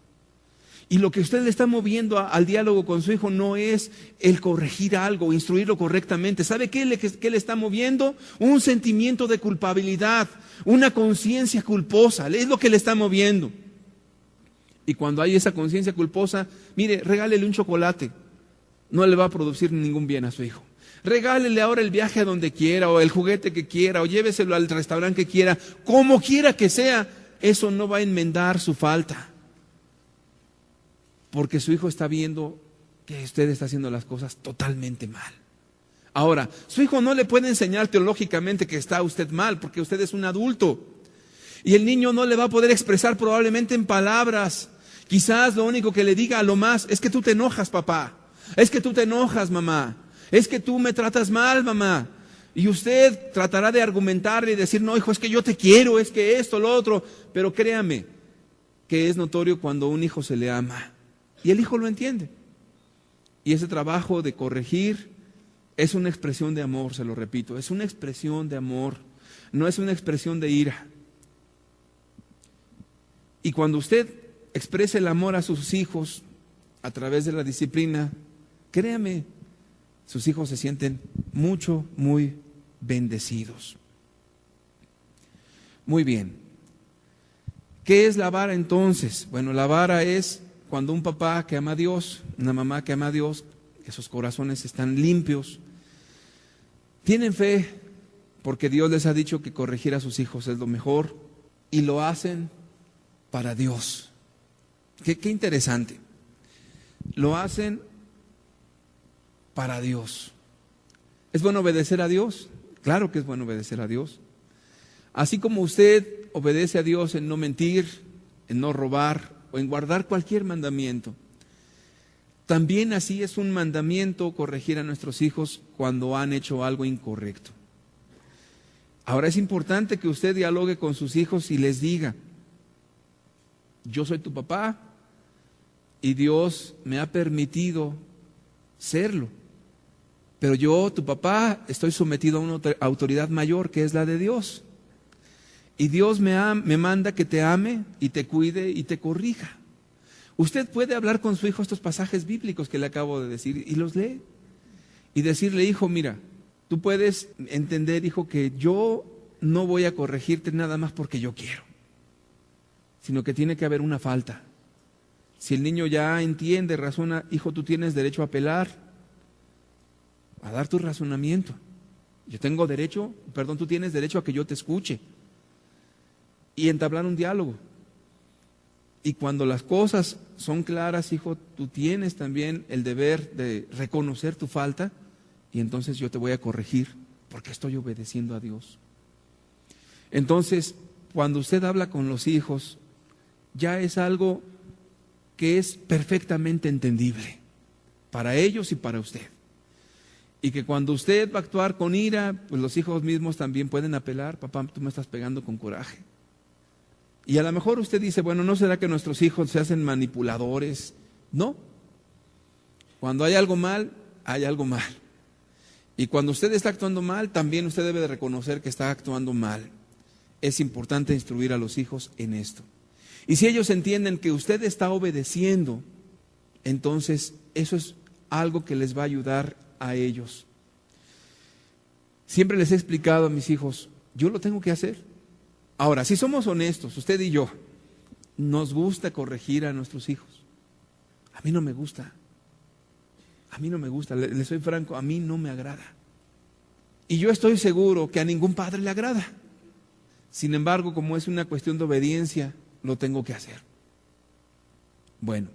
Y lo que usted le está moviendo al diálogo con su hijo no es el corregir algo, instruirlo correctamente. ¿Sabe qué le está moviendo? Un sentimiento de culpabilidad, una conciencia culposa. Es lo que le está moviendo. Y cuando hay esa conciencia culposa, mire, regálele un chocolate. No le va a producir ningún bien a su hijo. Regálele ahora el viaje a donde quiera, o el juguete que quiera, o lléveselo al restaurante que quiera, como quiera que sea, eso no va a enmendar su falta. Porque su hijo está viendo que usted está haciendo las cosas totalmente mal. Ahora, su hijo no le puede enseñar teológicamente que está usted mal, porque usted es un adulto. Y el niño no le va a poder expresar probablemente en palabras. Quizás lo único que le diga a lo más es que tú te enojas, papá. Es que tú te enojas, mamá. Es que tú me tratas mal, mamá. Y usted tratará de argumentarle y decir, no, hijo, es que yo te quiero, es que esto, lo otro. Pero créame que es notorio cuando un hijo se le ama. Y el hijo lo entiende. Y ese trabajo de corregir es una expresión de amor, se lo repito. Es una expresión de amor, no es una expresión de ira. Y cuando usted expresa el amor a sus hijos a través de la disciplina, créame, sus hijos se sienten muy bendecidos. Muy bien. ¿Qué es la vara entonces? Bueno, la vara es cuando un papá que ama a Dios, una mamá que ama a Dios, esos corazones están limpios, tienen fe porque Dios les ha dicho que corregir a sus hijos es lo mejor y lo hacen para Dios. Qué interesante. Lo hacen para Dios. ¿Es bueno obedecer a Dios? Claro que es bueno obedecer a Dios. Así como usted obedece a Dios en no mentir, en no robar o en guardar cualquier mandamiento, también así es un mandamiento corregir a nuestros hijos cuando han hecho algo incorrecto. Ahora es importante que usted dialogue con sus hijos y les diga, yo soy tu papá y Dios me ha permitido serlo. Pero yo, tu papá, estoy sometido a una autoridad mayor que es la de Dios. Y Dios me manda que te ame y te cuide y te corrija. Usted puede hablar con su hijo estos pasajes bíblicos que le acabo de decir y los lee. Y decirle, hijo, mira, tú puedes entender, hijo, que yo no voy a corregirte nada más porque yo quiero, sino que tiene que haber una falta. Si el niño ya entiende, razona, hijo, tú tienes derecho a apelar, a dar tu razonamiento. Tú tienes derecho a que yo te escuche y entablar un diálogo. Y cuando las cosas son claras, hijo, tú tienes también el deber de reconocer tu falta y entonces yo te voy a corregir porque estoy obedeciendo a Dios. Entonces, cuando usted habla con los hijos, ya es algo que es perfectamente entendible para ellos y para usted. Y que cuando usted va a actuar con ira, pues los hijos mismos también pueden apelar, papá, tú me estás pegando con coraje. Y a lo mejor usted dice, bueno, ¿no será que nuestros hijos se hacen manipuladores? No. Cuando hay algo mal, hay algo mal. Y cuando usted está actuando mal, también usted debe de reconocer que está actuando mal. Es importante instruir a los hijos en esto. Y si ellos entienden que usted está obedeciendo, entonces eso es algo que les va a ayudar a ellos. Siempre les he explicado a mis hijos, yo lo tengo que hacer. Ahora, si somos honestos, usted y yo, nos gusta corregir a nuestros hijos. A mí no me gusta. Le soy franco, a mí no me agrada. Y yo estoy seguro que a ningún padre le agrada. Sin embargo, como es una cuestión de obediencia, lo tengo que hacer. Bueno,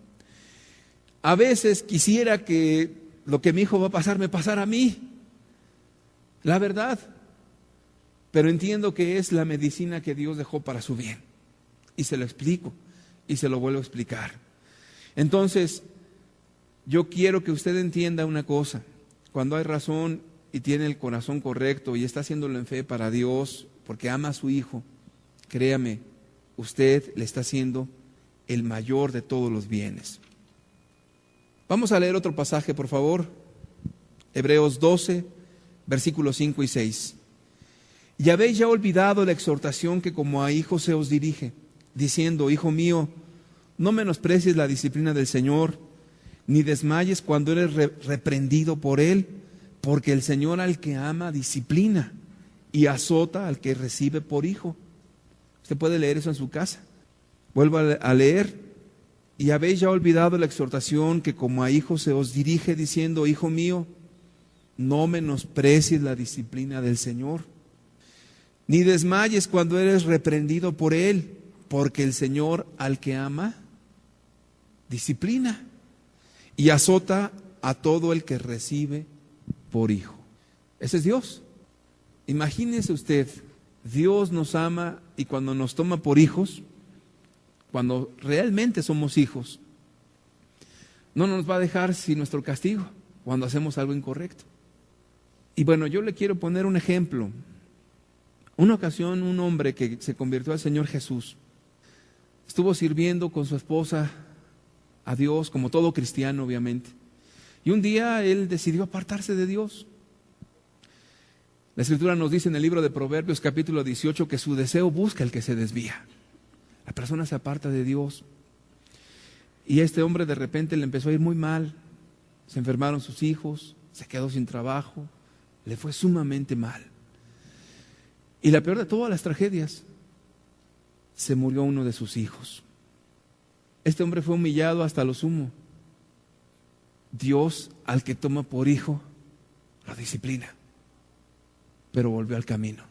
a veces quisiera que lo que mi hijo va a pasar me pasara a mí, la verdad, pero entiendo que es la medicina que Dios dejó para su bien. Y se lo explico y se lo vuelvo a explicar. Entonces, yo quiero que usted entienda una cosa. Cuando hay razón y tiene el corazón correcto y está haciéndolo en fe para Dios, porque ama a su hijo, créame, usted le está haciendo el mayor de todos los bienes. Vamos a leer otro pasaje, por favor. Hebreos 12, versículos 5 y 6. Y habéis ya olvidado la exhortación que como a hijos se os dirige, diciendo: Hijo mío, no menosprecies la disciplina del Señor, ni desmayes cuando eres reprendido por Él, porque el Señor al que ama disciplina y azota al que recibe por hijo. Usted puede leer eso en su casa. Vuelvo a leer. Y habéis ya olvidado la exhortación que como a hijos se os dirige, diciendo: Hijo mío, no menosprecies la disciplina del Señor, ni desmayes cuando eres reprendido por Él, porque el Señor al que ama disciplina y azota a todo el que recibe por hijo. Ese es Dios. Imagínese usted, Dios nos ama y cuando nos toma por hijos, cuando realmente somos hijos, no nos va a dejar sin nuestro castigo cuando hacemos algo incorrecto. Y bueno, yo le quiero poner un ejemplo. Una ocasión, un hombre que se convirtió al Señor Jesús estuvo sirviendo con su esposa a Dios, como todo cristiano obviamente. Y un día él decidió apartarse de Dios. La Escritura nos dice en el libro de Proverbios capítulo 18 que su deseo busca el que se desvía. La persona se aparta de Dios. Y a este hombre de repente le empezó a ir muy mal. Se enfermaron sus hijos, se quedó sin trabajo, le fue sumamente mal. Y la peor de todas las tragedias, se murió uno de sus hijos. Este hombre fue humillado hasta lo sumo. Dios, al que toma por hijo, lo disciplina, pero volvió al camino.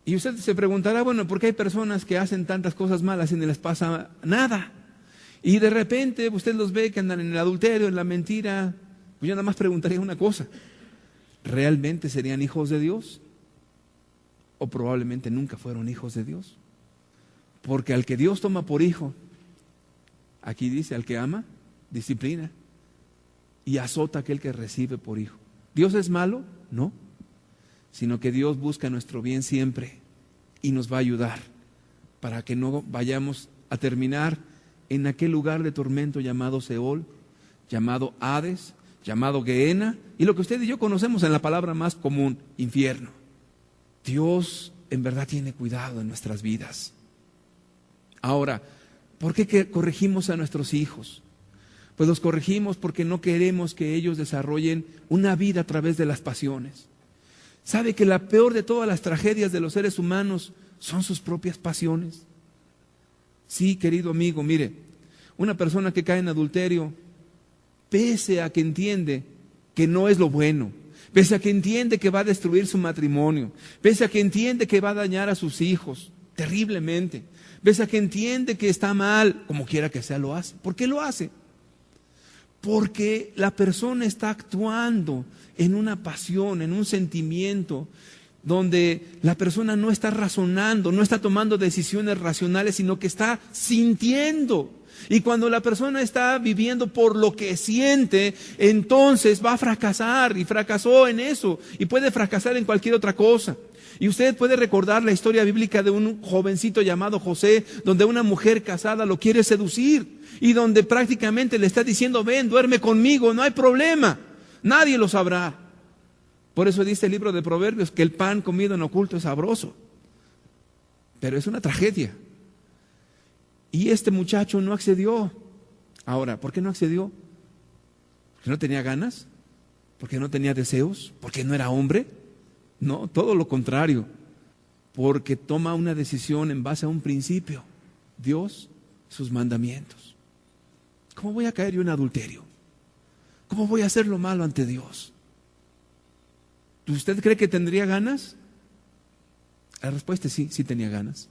Y usted se preguntará, bueno, ¿por qué hay personas que hacen tantas cosas malas y no les pasa nada? Y de repente usted los ve que andan en el adulterio, en la mentira. Pues yo nada más preguntaría una cosa: ¿realmente serían hijos de Dios? O probablemente nunca fueron hijos de Dios. Porque al que Dios toma por hijo, aquí dice, al que ama, disciplina y azota a aquel que recibe por hijo. ¿Dios es malo? No. Sino que Dios busca nuestro bien siempre y nos va a ayudar para que no vayamos a terminar en aquel lugar de tormento llamado Seol, llamado Hades, llamado Gehenna, y lo que usted y yo conocemos en la palabra más común, infierno. Dios en verdad tiene cuidado en nuestras vidas. Ahora, ¿por qué corregimos a nuestros hijos? Pues los corregimos porque no queremos que ellos desarrollen una vida a través de las pasiones. ¿Sabe que la peor de todas las tragedias de los seres humanos son sus propias pasiones? Sí, querido amigo, mire, una persona que cae en adulterio, pese a que entiende que no es lo bueno, pese a que entiende que va a destruir su matrimonio, pese a que entiende que va a dañar a sus hijos terriblemente, pese a que entiende que está mal, como quiera que sea, lo hace. ¿Por qué lo hace? Porque la persona está actuando en una pasión, en un sentimiento, donde la persona no está razonando, no está tomando decisiones racionales, sino que está sintiendo. Y cuando la persona está viviendo por lo que siente, entonces va a fracasar, y fracasó en eso, y puede fracasar en cualquier otra cosa. Y usted puede recordar la historia bíblica de un jovencito llamado José, donde una mujer casada lo quiere seducir, y donde prácticamente le está diciendo: ven, duerme conmigo, no hay problema, nadie lo sabrá. Por eso dice el libro de Proverbios que el pan comido en oculto es sabroso. Pero es una tragedia. Y este muchacho no accedió. Ahora, ¿por qué no accedió? ¿Porque no tenía ganas? ¿Porque no tenía deseos? ¿Porque no era hombre? No, todo lo contrario. Porque toma una decisión en base a un principio: Dios, sus mandamientos. ¿Cómo voy a caer yo en adulterio? ¿Cómo voy a hacer lo malo ante Dios? ¿Usted cree que tendría ganas? La respuesta es sí, sí tenía ganas.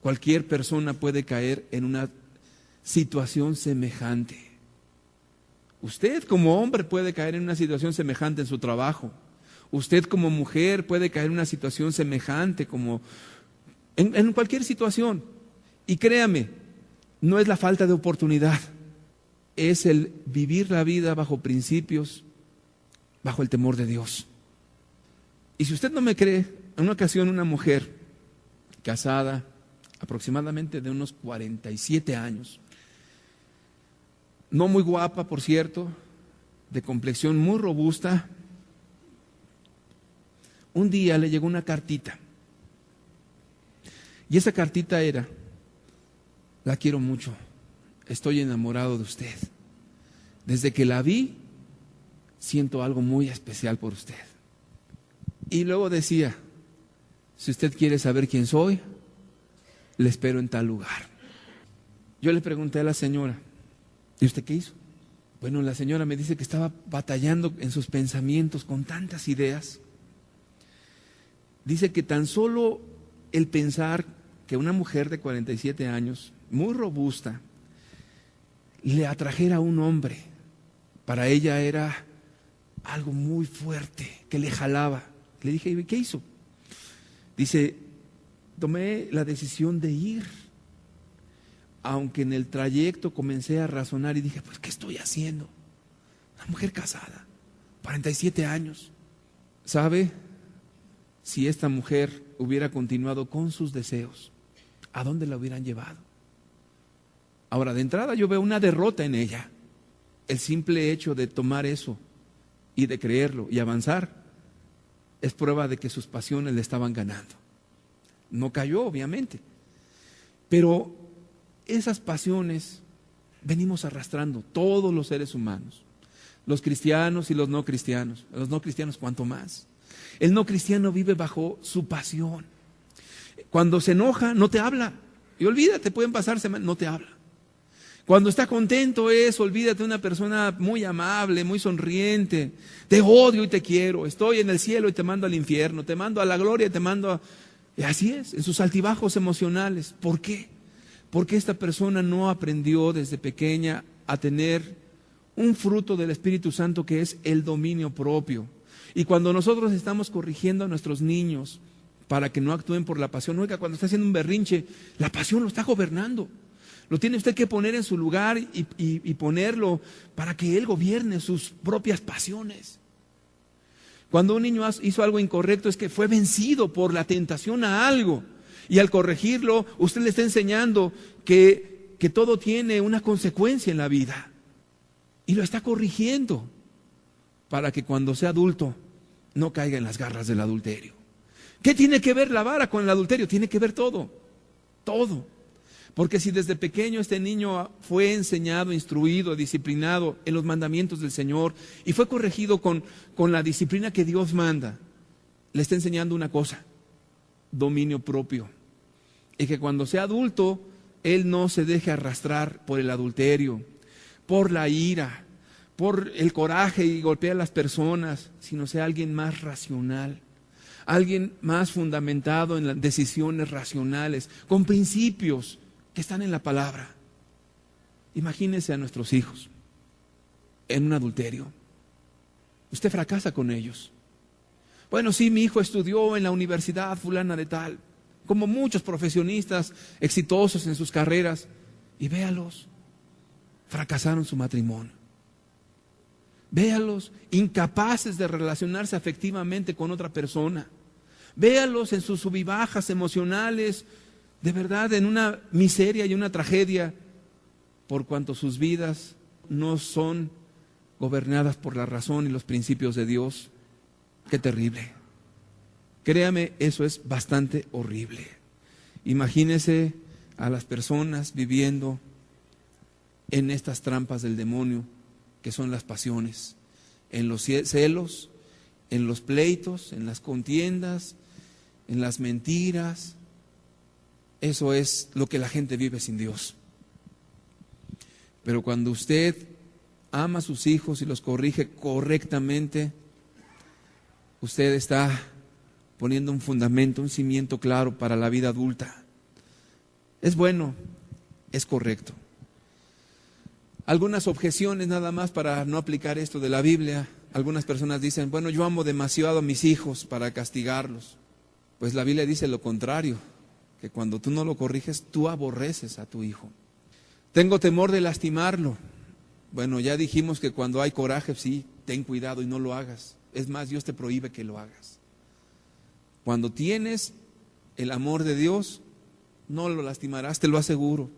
Cualquier persona puede caer en una situación semejante. Usted como hombre puede caer en una situación semejante en su trabajo. Usted como mujer puede caer en una situación semejante como en cualquier situación. Y créame, no es la falta de oportunidad, es el vivir la vida bajo principios, bajo el temor de Dios. Y si usted no me cree, en una ocasión una mujer casada, aproximadamente de unos 47 años, no muy guapa, por cierto, de complexión muy robusta, un día le llegó una cartita. Y esa cartita era: la quiero mucho, estoy enamorado de usted. Desde que la vi, siento algo muy especial por usted. Y luego decía: si usted quiere saber quién soy, le espero en tal lugar. Yo le pregunté a la señora: ¿y usted qué hizo? Bueno, la señora me dice que estaba batallando en sus pensamientos con tantas ideas. Dice que tan solo el pensar que una mujer de 47 años, muy robusta, le atrajera a un hombre, para ella era algo muy fuerte, que le jalaba. Le dije: ¿qué hizo? Dice: tomé la decisión de ir, aunque en el trayecto comencé a razonar y dije: pues, ¿qué estoy haciendo? Una mujer casada, 47 años. ¿Sabe? Si esta mujer hubiera continuado con sus deseos, ¿a dónde la hubieran llevado? Ahora, de entrada yo veo una derrota en ella. El simple hecho de tomar eso y de creerlo y avanzar es prueba de que sus pasiones le estaban ganando. No cayó, obviamente, pero esas pasiones venimos arrastrando todos los seres humanos, los cristianos y los no cristianos. Los no cristianos cuanto más. El no cristiano vive bajo su pasión. Cuando se enoja, no te habla. Y olvídate, pueden pasar semanas, no te habla. Cuando está contento olvídate, de una persona muy amable, muy sonriente. Te odio y te quiero. Estoy en el cielo y te mando al infierno. Te mando a la gloria y te mando a... Y así es, en sus altibajos emocionales. ¿Por qué? Porque esta persona no aprendió desde pequeña a tener un fruto del Espíritu Santo, que es el dominio propio. Y cuando nosotros estamos corrigiendo a nuestros niños para que no actúen por la pasión, oiga, cuando está haciendo un berrinche, la pasión lo está gobernando. Lo tiene usted que poner en su lugar y ponerlo para que él gobierne sus propias pasiones. Cuando un niño hizo algo incorrecto, es que fue vencido por la tentación a algo. Y al corregirlo, usted le está enseñando que todo tiene una consecuencia en la vida. Y lo está corrigiendo para que cuando sea adulto no caiga en las garras del adulterio. ¿Qué tiene que ver la vara con el adulterio? Tiene que ver todo, todo. Porque si desde pequeño este niño fue enseñado, instruido, disciplinado en los mandamientos del Señor y fue corregido con la disciplina que Dios manda, le está enseñando una cosa: dominio propio. Y que cuando sea adulto, él no se deje arrastrar por el adulterio, por la ira, por el coraje y golpear a las personas, sino sea alguien más racional, alguien más fundamentado en las decisiones racionales, con principios que están en la palabra. Imagínese a nuestros hijos en un adulterio. Usted fracasa con ellos. Bueno, sí, mi hijo estudió en la universidad fulana de tal, como muchos profesionistas exitosos en sus carreras, y véalos, fracasaron su matrimonio. Véalos incapaces de relacionarse afectivamente con otra persona. Véalos en sus sub y bajas emocionales, de verdad en una miseria y una tragedia, por cuanto sus vidas no son gobernadas por la razón y los principios de Dios. Qué terrible. Créame, eso es bastante horrible. Imagínese a las personas viviendo en estas trampas del demonio, que son las pasiones, en los celos, en los pleitos, en las contiendas, en las mentiras. Eso es lo que la gente vive sin Dios. Pero cuando usted ama a sus hijos y los corrige correctamente, usted está poniendo un fundamento, un cimiento claro para la vida adulta. Es bueno, es correcto. Algunas objeciones nada más para no aplicar esto de la Biblia. Algunas personas dicen: bueno, yo amo demasiado a mis hijos para castigarlos. Pues la Biblia dice lo contrario, que cuando tú no lo corriges, tú aborreces a tu hijo. Tengo temor de lastimarlo. Bueno, ya dijimos que cuando hay coraje, sí, ten cuidado y no lo hagas. Es más, Dios te prohíbe que lo hagas. Cuando tienes el amor de Dios, no lo lastimarás, te lo aseguro.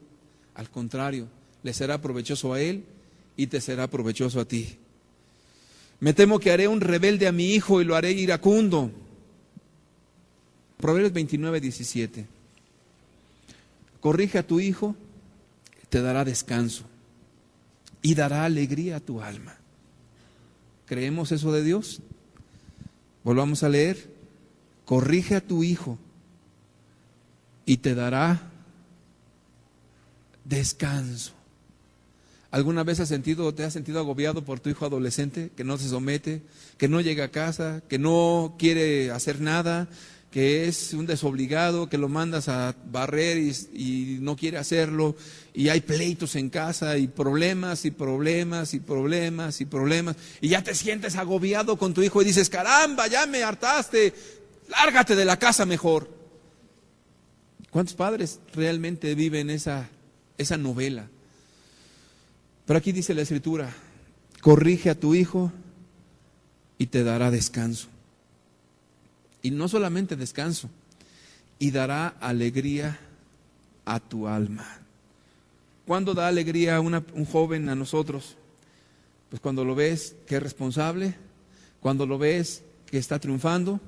Al contrario, le será provechoso a él y te será provechoso a ti. Me temo que haré un rebelde a mi hijo y lo haré iracundo. Proverbios 29:17. Corrige a tu hijo, te dará descanso y dará alegría a tu alma. ¿Creemos eso de Dios? Volvamos a leer. Corrige a tu hijo y te dará descanso. ¿Alguna vez te has sentido agobiado por tu hijo adolescente que no se somete, que no llega a casa, que no quiere hacer nada, que es un desobligado, que lo mandas a barrer y no quiere hacerlo, y hay pleitos en casa y problemas y problemas y problemas y problemas, y ya te sientes agobiado con tu hijo y dices, caramba, ya me hartaste, lárgate de la casa mejor? ¿Cuántos padres realmente viven esa novela? Pero aquí dice la Escritura, corrige a tu hijo y te dará descanso. Y no solamente descanso, y dará alegría a tu alma. ¿Cuándo da alegría un joven a nosotros? Pues cuando lo ves que es responsable, cuando lo ves que está triunfando,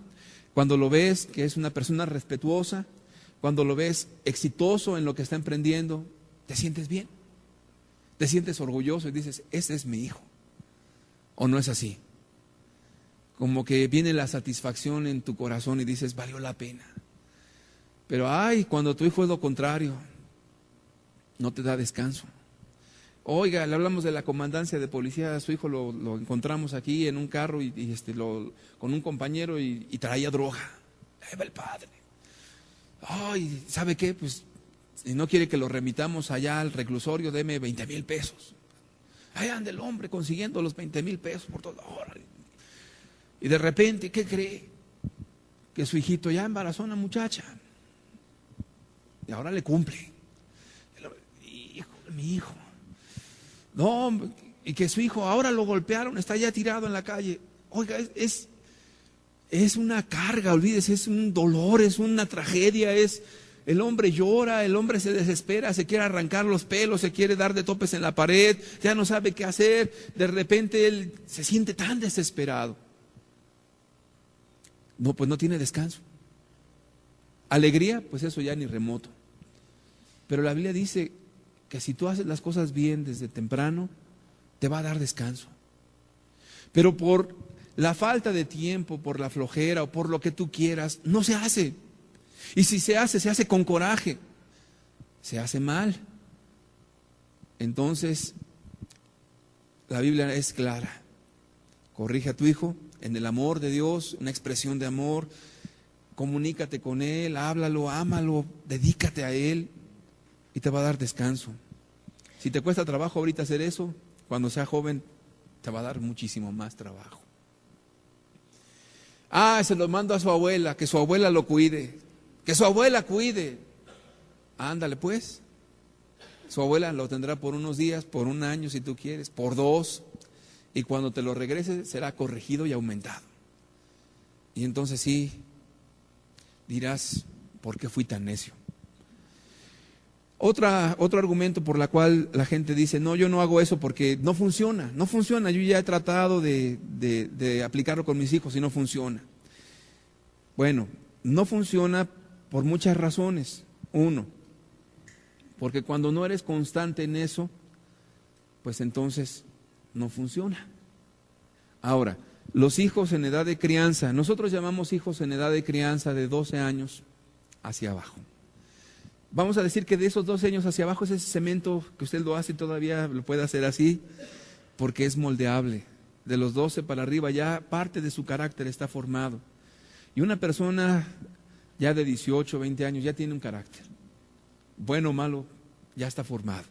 cuando lo ves que es una persona respetuosa, cuando lo ves exitoso en lo que está emprendiendo, te sientes bien, te sientes orgulloso y dices, ese es mi hijo. ¿O no es así? Como que viene la satisfacción en tu corazón y dices, valió la pena. Pero cuando tu hijo es lo contrario, no te da descanso. Oiga, le hablamos de la comandancia de policía, a su hijo lo encontramos aquí en un carro con un compañero y traía droga. Ahí va el padre. ¿Sabe qué? Pues si no quiere que lo remitamos allá al reclusorio, deme 20,000 pesos. Ahí anda el hombre consiguiendo los 20,000 pesos por toda hora. Y de repente, ¿qué cree? Que su hijito ya embarazó a una muchacha. Y ahora le cumple. Mi hijo. No, y que su hijo ahora lo golpearon, está ya tirado en la calle. Oiga, es una carga, olvídese, es un dolor, es una tragedia, el hombre llora, el hombre se desespera, se quiere arrancar los pelos, se quiere dar de topes en la pared, ya no sabe qué hacer, de repente él se siente tan desesperado. No, pues no tiene descanso. Alegría, pues eso ya ni remoto. Pero la Biblia dice que si tú haces las cosas bien desde temprano, te va a dar descanso. Pero por la falta de tiempo, por la flojera o por lo que tú quieras, no se hace. Y si se hace con coraje, se hace mal. Entonces, la Biblia es clara. Corrige a tu hijo en el amor de Dios, una expresión de amor. Comunícate con él, háblalo, ámalo, dedícate a él y te va a dar descanso. Si te cuesta trabajo ahorita hacer eso, cuando sea joven te va a dar muchísimo más trabajo. Se lo mando a su abuela, que su abuela lo cuide, que su abuela cuide. Ándale pues, su abuela lo tendrá por unos días, por un año si tú quieres, por 2, y cuando te lo regrese será corregido y aumentado. Y entonces sí, dirás, ¿por qué fui tan necio? Otro argumento por la cual la gente dice, no, yo no hago eso porque no funciona, yo ya he tratado de aplicarlo con mis hijos y no funciona. Bueno, no funciona por muchas razones. Uno, porque cuando no eres constante en eso, pues entonces no funciona. Ahora, los hijos en edad de crianza, nosotros llamamos hijos en edad de crianza de 12 años hacia abajo. Vamos a decir que de esos 12 años hacia abajo es ese cemento que usted lo hace y todavía lo puede hacer así, porque es moldeable. De los 12 para arriba ya parte de su carácter está formado. Y una persona ya de 18, 20 años ya tiene un carácter. Bueno o malo, ya está formado.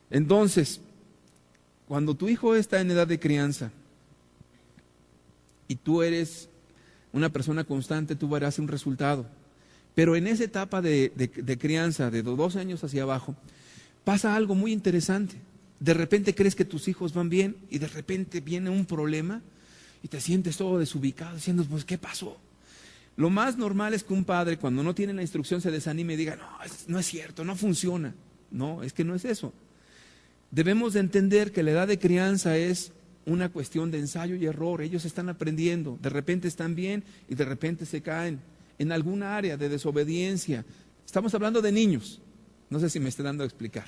Entonces, cuando tu hijo está en edad de crianza y tú eres una persona constante, tú verás un resultado. Pero en esa etapa de crianza, de 12 años hacia abajo, pasa algo muy interesante. De repente crees que tus hijos van bien y de repente viene un problema y te sientes todo desubicado diciendo, pues, ¿qué pasó? Lo más normal es que un padre, cuando no tiene la instrucción, se desanime y diga, no, no es cierto, no funciona. No, es que no es eso. Debemos de entender que la edad de crianza es una cuestión de ensayo y error. Ellos están aprendiendo, de repente están bien y de repente se caen en alguna área de desobediencia. Estamos hablando de niños, no sé si me estoy dando a explicar.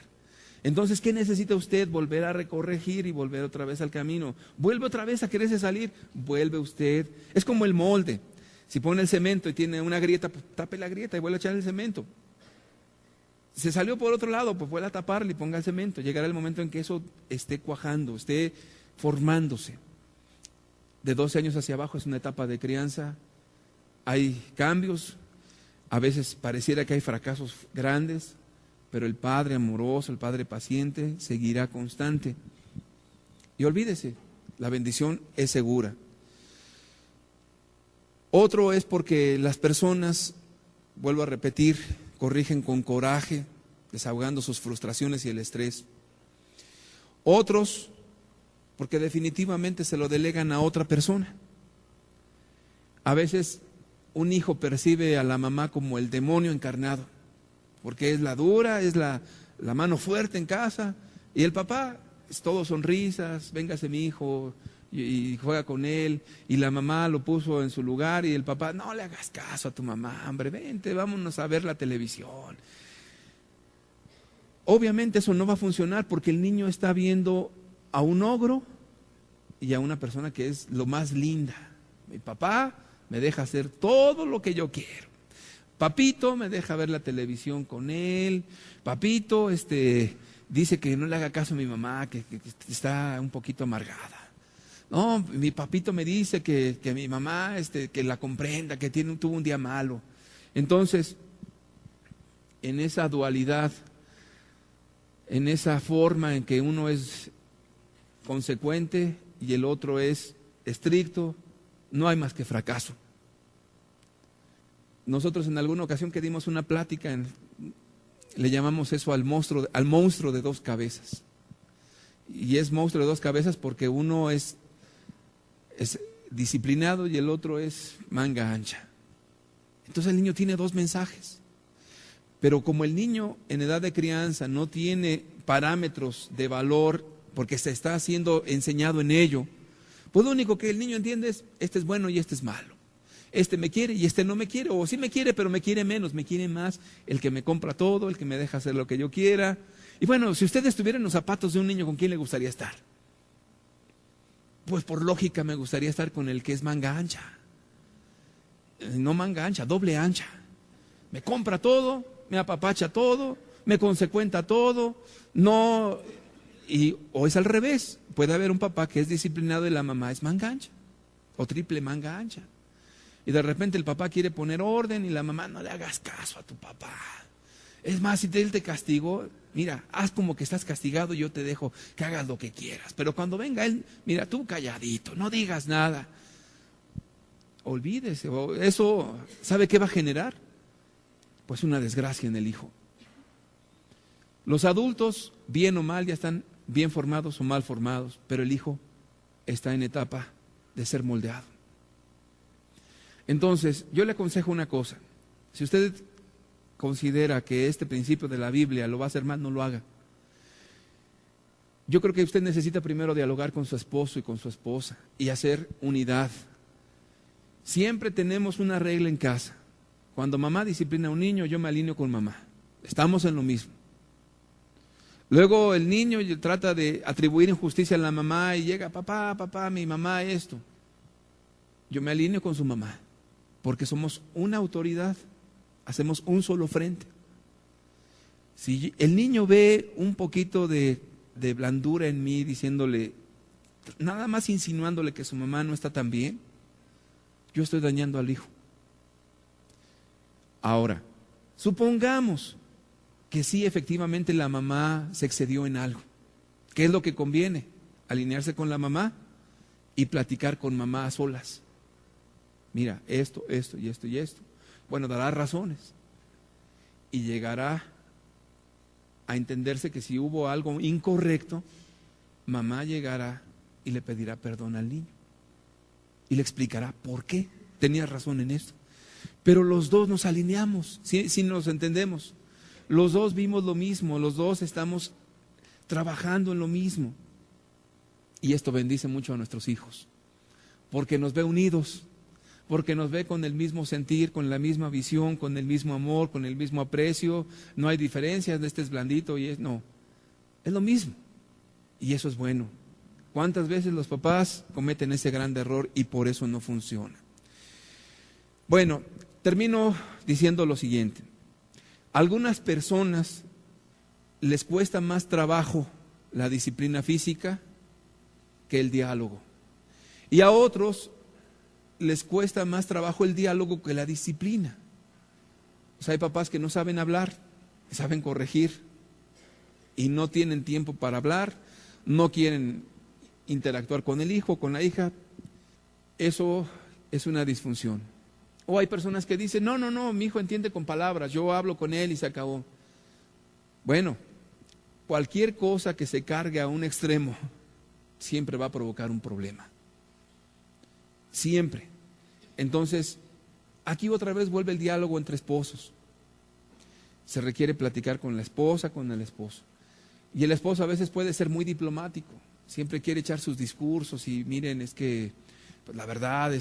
Entonces, ¿qué necesita usted? Volver a recorregir y volver otra vez al camino. Vuelve otra vez a quererse salir, vuelve usted. Es como el molde. Si pone el cemento y tiene una grieta, pues tape la grieta y vuelve a echar el cemento. Se salió por otro lado, pues vuelve a taparle y ponga el cemento. Llegará el momento en que eso esté cuajando, esté formándose. De 12 años hacia abajo es una etapa de crianza. Hay cambios, a veces pareciera que hay fracasos grandes, pero el Padre amoroso, el Padre paciente, seguirá constante. Y olvídese, la bendición es segura. Otro es porque las personas, vuelvo a repetir, corrigen con coraje, desahogando sus frustraciones y el estrés. Otros, porque definitivamente se lo delegan a otra persona. A veces un hijo percibe a la mamá como el demonio encarnado, porque es la dura, es la mano fuerte en casa, y el papá es todo sonrisas, véngase mi hijo, y juega con él, y la mamá lo puso en su lugar, y el papá, no le hagas caso a tu mamá, hombre, vente, vámonos a ver la televisión. Obviamente eso no va a funcionar porque el niño está viendo a un ogro y a una persona que es lo más linda. Mi papá me deja hacer todo lo que yo quiero. Papito me deja ver la televisión con él. Papito dice que no le haga caso a mi mamá, que está un poquito amargada. No, mi papito me dice que mi mamá que la comprenda, que tuvo un día malo. Entonces, en esa dualidad, en esa forma en que uno es consecuente y el otro es estricto, no hay más que fracaso. Nosotros en alguna ocasión que dimos una plática, le llamamos eso al monstruo de dos cabezas. Y es monstruo de dos cabezas porque uno es disciplinado y el otro es manga ancha. Entonces el niño tiene dos mensajes. Pero como el niño en edad de crianza no tiene parámetros de valor porque se está siendo enseñado en ello, pues lo único que el niño entiende es, este es bueno y este es malo. Este me quiere y este no me quiere, o sí me quiere, pero me quiere menos, me quiere más el que me compra todo, el que me deja hacer lo que yo quiera. Y bueno, si usted estuviera en los zapatos de un niño, ¿con quién le gustaría estar? Pues por lógica me gustaría estar con el que es manga ancha. No manga ancha, doble ancha. Me compra todo, me apapacha todo, me consecuenta todo, no, o es al revés. Puede haber un papá que es disciplinado y la mamá es manga ancha, o triple manga ancha. Y de repente el papá quiere poner orden y la mamá, no le hagas caso a tu papá. Es más, si él te castigó, mira, haz como que estás castigado y yo te dejo que hagas lo que quieras. Pero cuando venga él, mira, tú calladito, no digas nada. Olvídese, eso, ¿sabe qué va a generar? Pues una desgracia en el hijo. Los adultos, bien o mal, ya están bien formados o mal formados, pero el hijo está en etapa de ser moldeado. Entonces, yo le aconsejo una cosa. Si usted considera que este principio de la Biblia lo va a hacer mal, no lo haga. Yo creo que usted necesita primero dialogar con su esposo y con su esposa y hacer unidad. Siempre tenemos una regla en casa. Cuando mamá disciplina a un niño, yo me alineo con mamá. Estamos en lo mismo. Luego el niño trata de atribuir injusticia a la mamá y llega, papá, mi mamá esto. Yo me alineo con su mamá, porque somos una autoridad, hacemos un solo frente. Si el niño ve un poquito de blandura en mí, diciéndole, nada más insinuándole que su mamá no está tan bien, yo estoy dañando al hijo. Ahora, supongamos que sí, efectivamente la mamá se excedió en algo. ¿Qué es lo que conviene? Alinearse con la mamá y platicar con mamá a solas. Mira, esto y esto y esto. bueno, dará razones y llegará a entenderse que si hubo algo incorrecto, mamá llegará y le pedirá perdón al niño y le explicará por qué tenía razón en esto. Pero los dos nos alineamos, si nos entendemos, los dos vimos lo mismo, los dos estamos trabajando en lo mismo. Y esto bendice mucho a nuestros hijos, porque nos ve unidos, porque nos ve con el mismo sentir, con la misma visión, con el mismo amor, con el mismo aprecio. No hay diferencias de este es blandito y no, es lo mismo. Y eso es bueno. ¿Cuántas veces los papás cometen ese gran error y por eso no funciona? Bueno, termino diciendo lo siguiente. A algunas personas les cuesta más trabajo la disciplina física que el diálogo. Y a otros les cuesta más trabajo el diálogo que la disciplina. O sea, hay papás que no saben hablar, saben corregir y no tienen tiempo para hablar, no quieren interactuar con el hijo, con la hija. Eso es una disfunción. O hay personas que dicen, no, mi hijo entiende con palabras, yo hablo con él y se acabó. Bueno, cualquier cosa que se cargue a un extremo siempre va a provocar un problema. Siempre. Entonces, aquí otra vez vuelve el diálogo entre esposos. Se requiere platicar con la esposa, con el esposo. Y el esposo a veces puede ser muy diplomático. Siempre quiere echar sus discursos y miren, es que, pues, la verdad,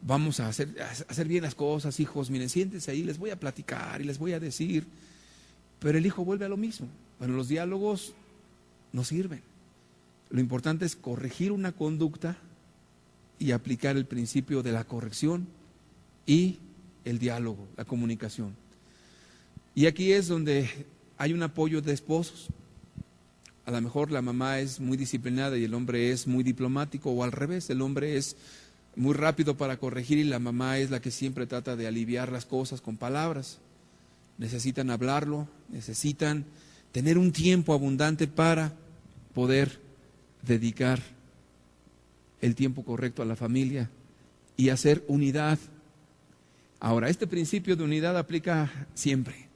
vamos a hacer bien las cosas, hijos, miren, siéntense ahí, les voy a platicar y les voy a decir. Pero el hijo vuelve a lo mismo. Bueno, los diálogos no sirven. Lo importante es corregir una conducta y aplicar el principio de la corrección y el diálogo, la comunicación. Y aquí es donde hay un apoyo de esposos. A lo mejor la mamá es muy disciplinada y el hombre es muy diplomático, o al revés, el hombre es muy rápido para corregir y la mamá es la que siempre trata de aliviar las cosas con palabras. Necesitan hablarlo, necesitan tener un tiempo abundante para poder dedicar el tiempo correcto a la familia y hacer unidad. Ahora, este principio de unidad aplica siempre,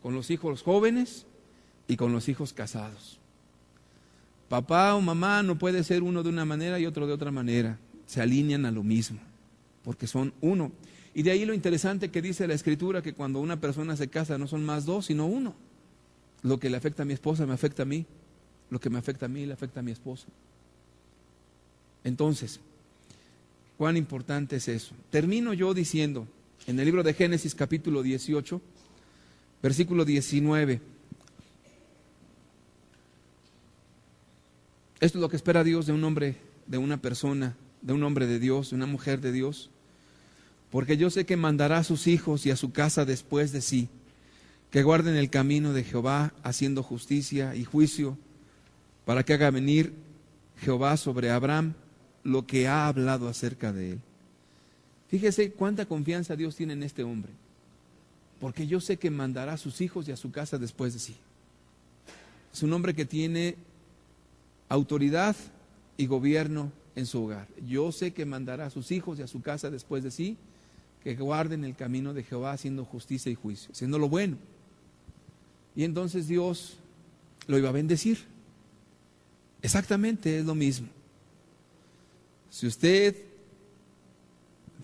con los hijos jóvenes y con los hijos casados. Papá o mamá no puede ser uno de una manera y otro de otra manera. Se alinean a lo mismo, porque son uno. Y de ahí lo interesante que dice la Escritura, que cuando una persona se casa no son más dos, sino uno. Lo que le afecta a mi esposa me afecta a mí, lo que me afecta a mí le afecta a mi esposa. Entonces, ¿cuán importante es eso? Termino yo diciendo, en el libro de Génesis capítulo 18, versículo 19, esto es lo que espera Dios de un hombre, de una persona, de un hombre de Dios, de una mujer de Dios. Porque yo sé que mandará a sus hijos y a su casa después de sí, que guarden el camino de Jehová, haciendo justicia y juicio, para que haga venir Jehová sobre Abraham lo que ha hablado acerca de él. Fíjese cuánta confianza Dios tiene en este hombre, porque yo sé que mandará a sus hijos y a su casa después de sí. Es un hombre que tiene autoridad y gobierno en su hogar. Yo sé que mandará a sus hijos y a su casa después de sí, que guarden el camino de Jehová, haciendo justicia y juicio, haciendo lo bueno. Y entonces Dios lo iba a bendecir. Exactamente es lo mismo. Si usted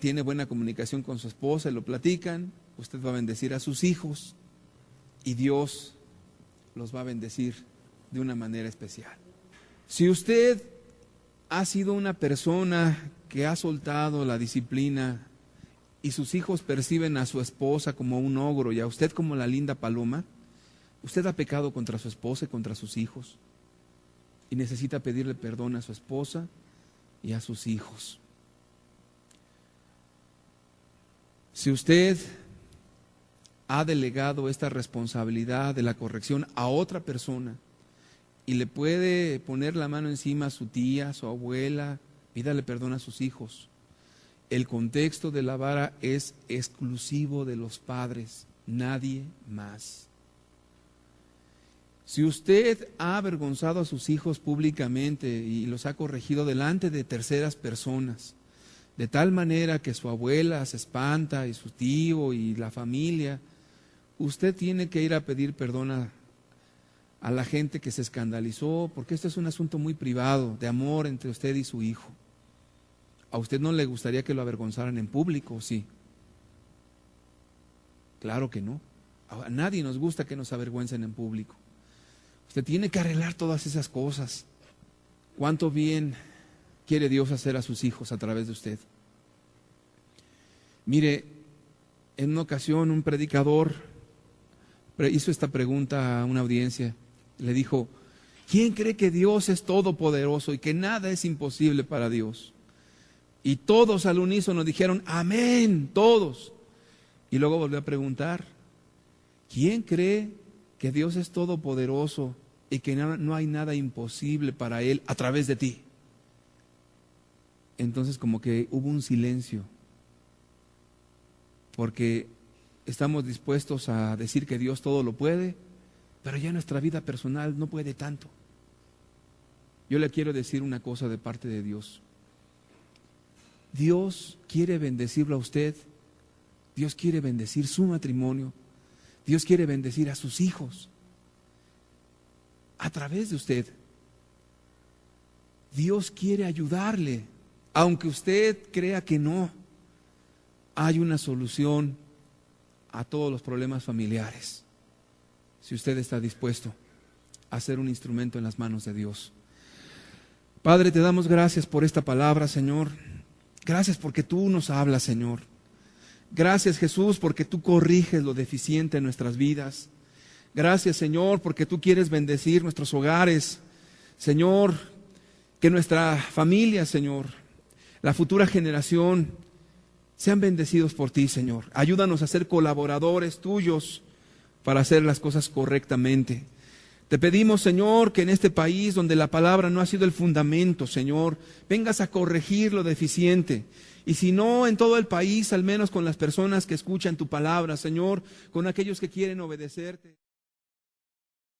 tiene buena comunicación con su esposa y lo platican, usted va a bendecir a sus hijos y Dios los va a bendecir de una manera especial. Si usted ha sido una persona que ha soltado la disciplina y sus hijos perciben a su esposa como un ogro y a usted como la linda paloma, usted ha pecado contra su esposa y contra sus hijos y necesita pedirle perdón a su esposa y a sus hijos. Si usted ha delegado esta responsabilidad de la corrección a otra persona y le puede poner la mano encima a su tía, a su abuela, pídale perdón a sus hijos. El contexto de la vara es exclusivo de los padres, nadie más. Si usted ha avergonzado a sus hijos públicamente y los ha corregido delante de terceras personas, de tal manera que su abuela se espanta y su tío y la familia, usted tiene que ir a pedir perdón a la gente que se escandalizó, porque esto es un asunto muy privado, de amor entre usted y su hijo. ¿A usted no le gustaría que lo avergonzaran en público? Sí. Claro que no. A nadie nos gusta que nos avergüencen en público. Usted tiene que arreglar todas esas cosas. ¿Cuánto bien quiere Dios hacer a sus hijos a través de usted? Mire, en una ocasión un predicador hizo esta pregunta a una audiencia. Le dijo: ¿quién cree que Dios es todopoderoso y que nada es imposible para Dios? Y todos al unísono dijeron: amén, todos. Y luego volvió a preguntar: ¿quién cree que Dios es todopoderoso y que no hay nada imposible para Él a través de ti? Entonces como que hubo un silencio, porque estamos dispuestos a decir que Dios todo lo puede, pero ya nuestra vida personal no puede tanto. Yo le quiero decir una cosa de parte de Dios. Dios quiere bendecirlo a usted, Dios quiere bendecir su matrimonio, Dios quiere bendecir a sus hijos a través de usted. Dios quiere ayudarle, aunque usted crea que no. Hay una solución a todos los problemas familiares, si usted está dispuesto a ser un instrumento en las manos de Dios. Padre, te damos gracias por esta palabra, Señor. Gracias porque tú nos hablas, Señor. Gracias, Jesús, porque tú corriges lo deficiente en nuestras vidas. Gracias, Señor, porque tú quieres bendecir nuestros hogares. Señor, que nuestra familia, Señor, la futura generación, sean bendecidos por ti, Señor. Ayúdanos a ser colaboradores tuyos para hacer las cosas correctamente. Te pedimos, Señor, que en este país donde la palabra no ha sido el fundamento, Señor, vengas a corregir lo deficiente. Y si no en todo el país, al menos con las personas que escuchan tu palabra, Señor, con aquellos que quieren obedecerte.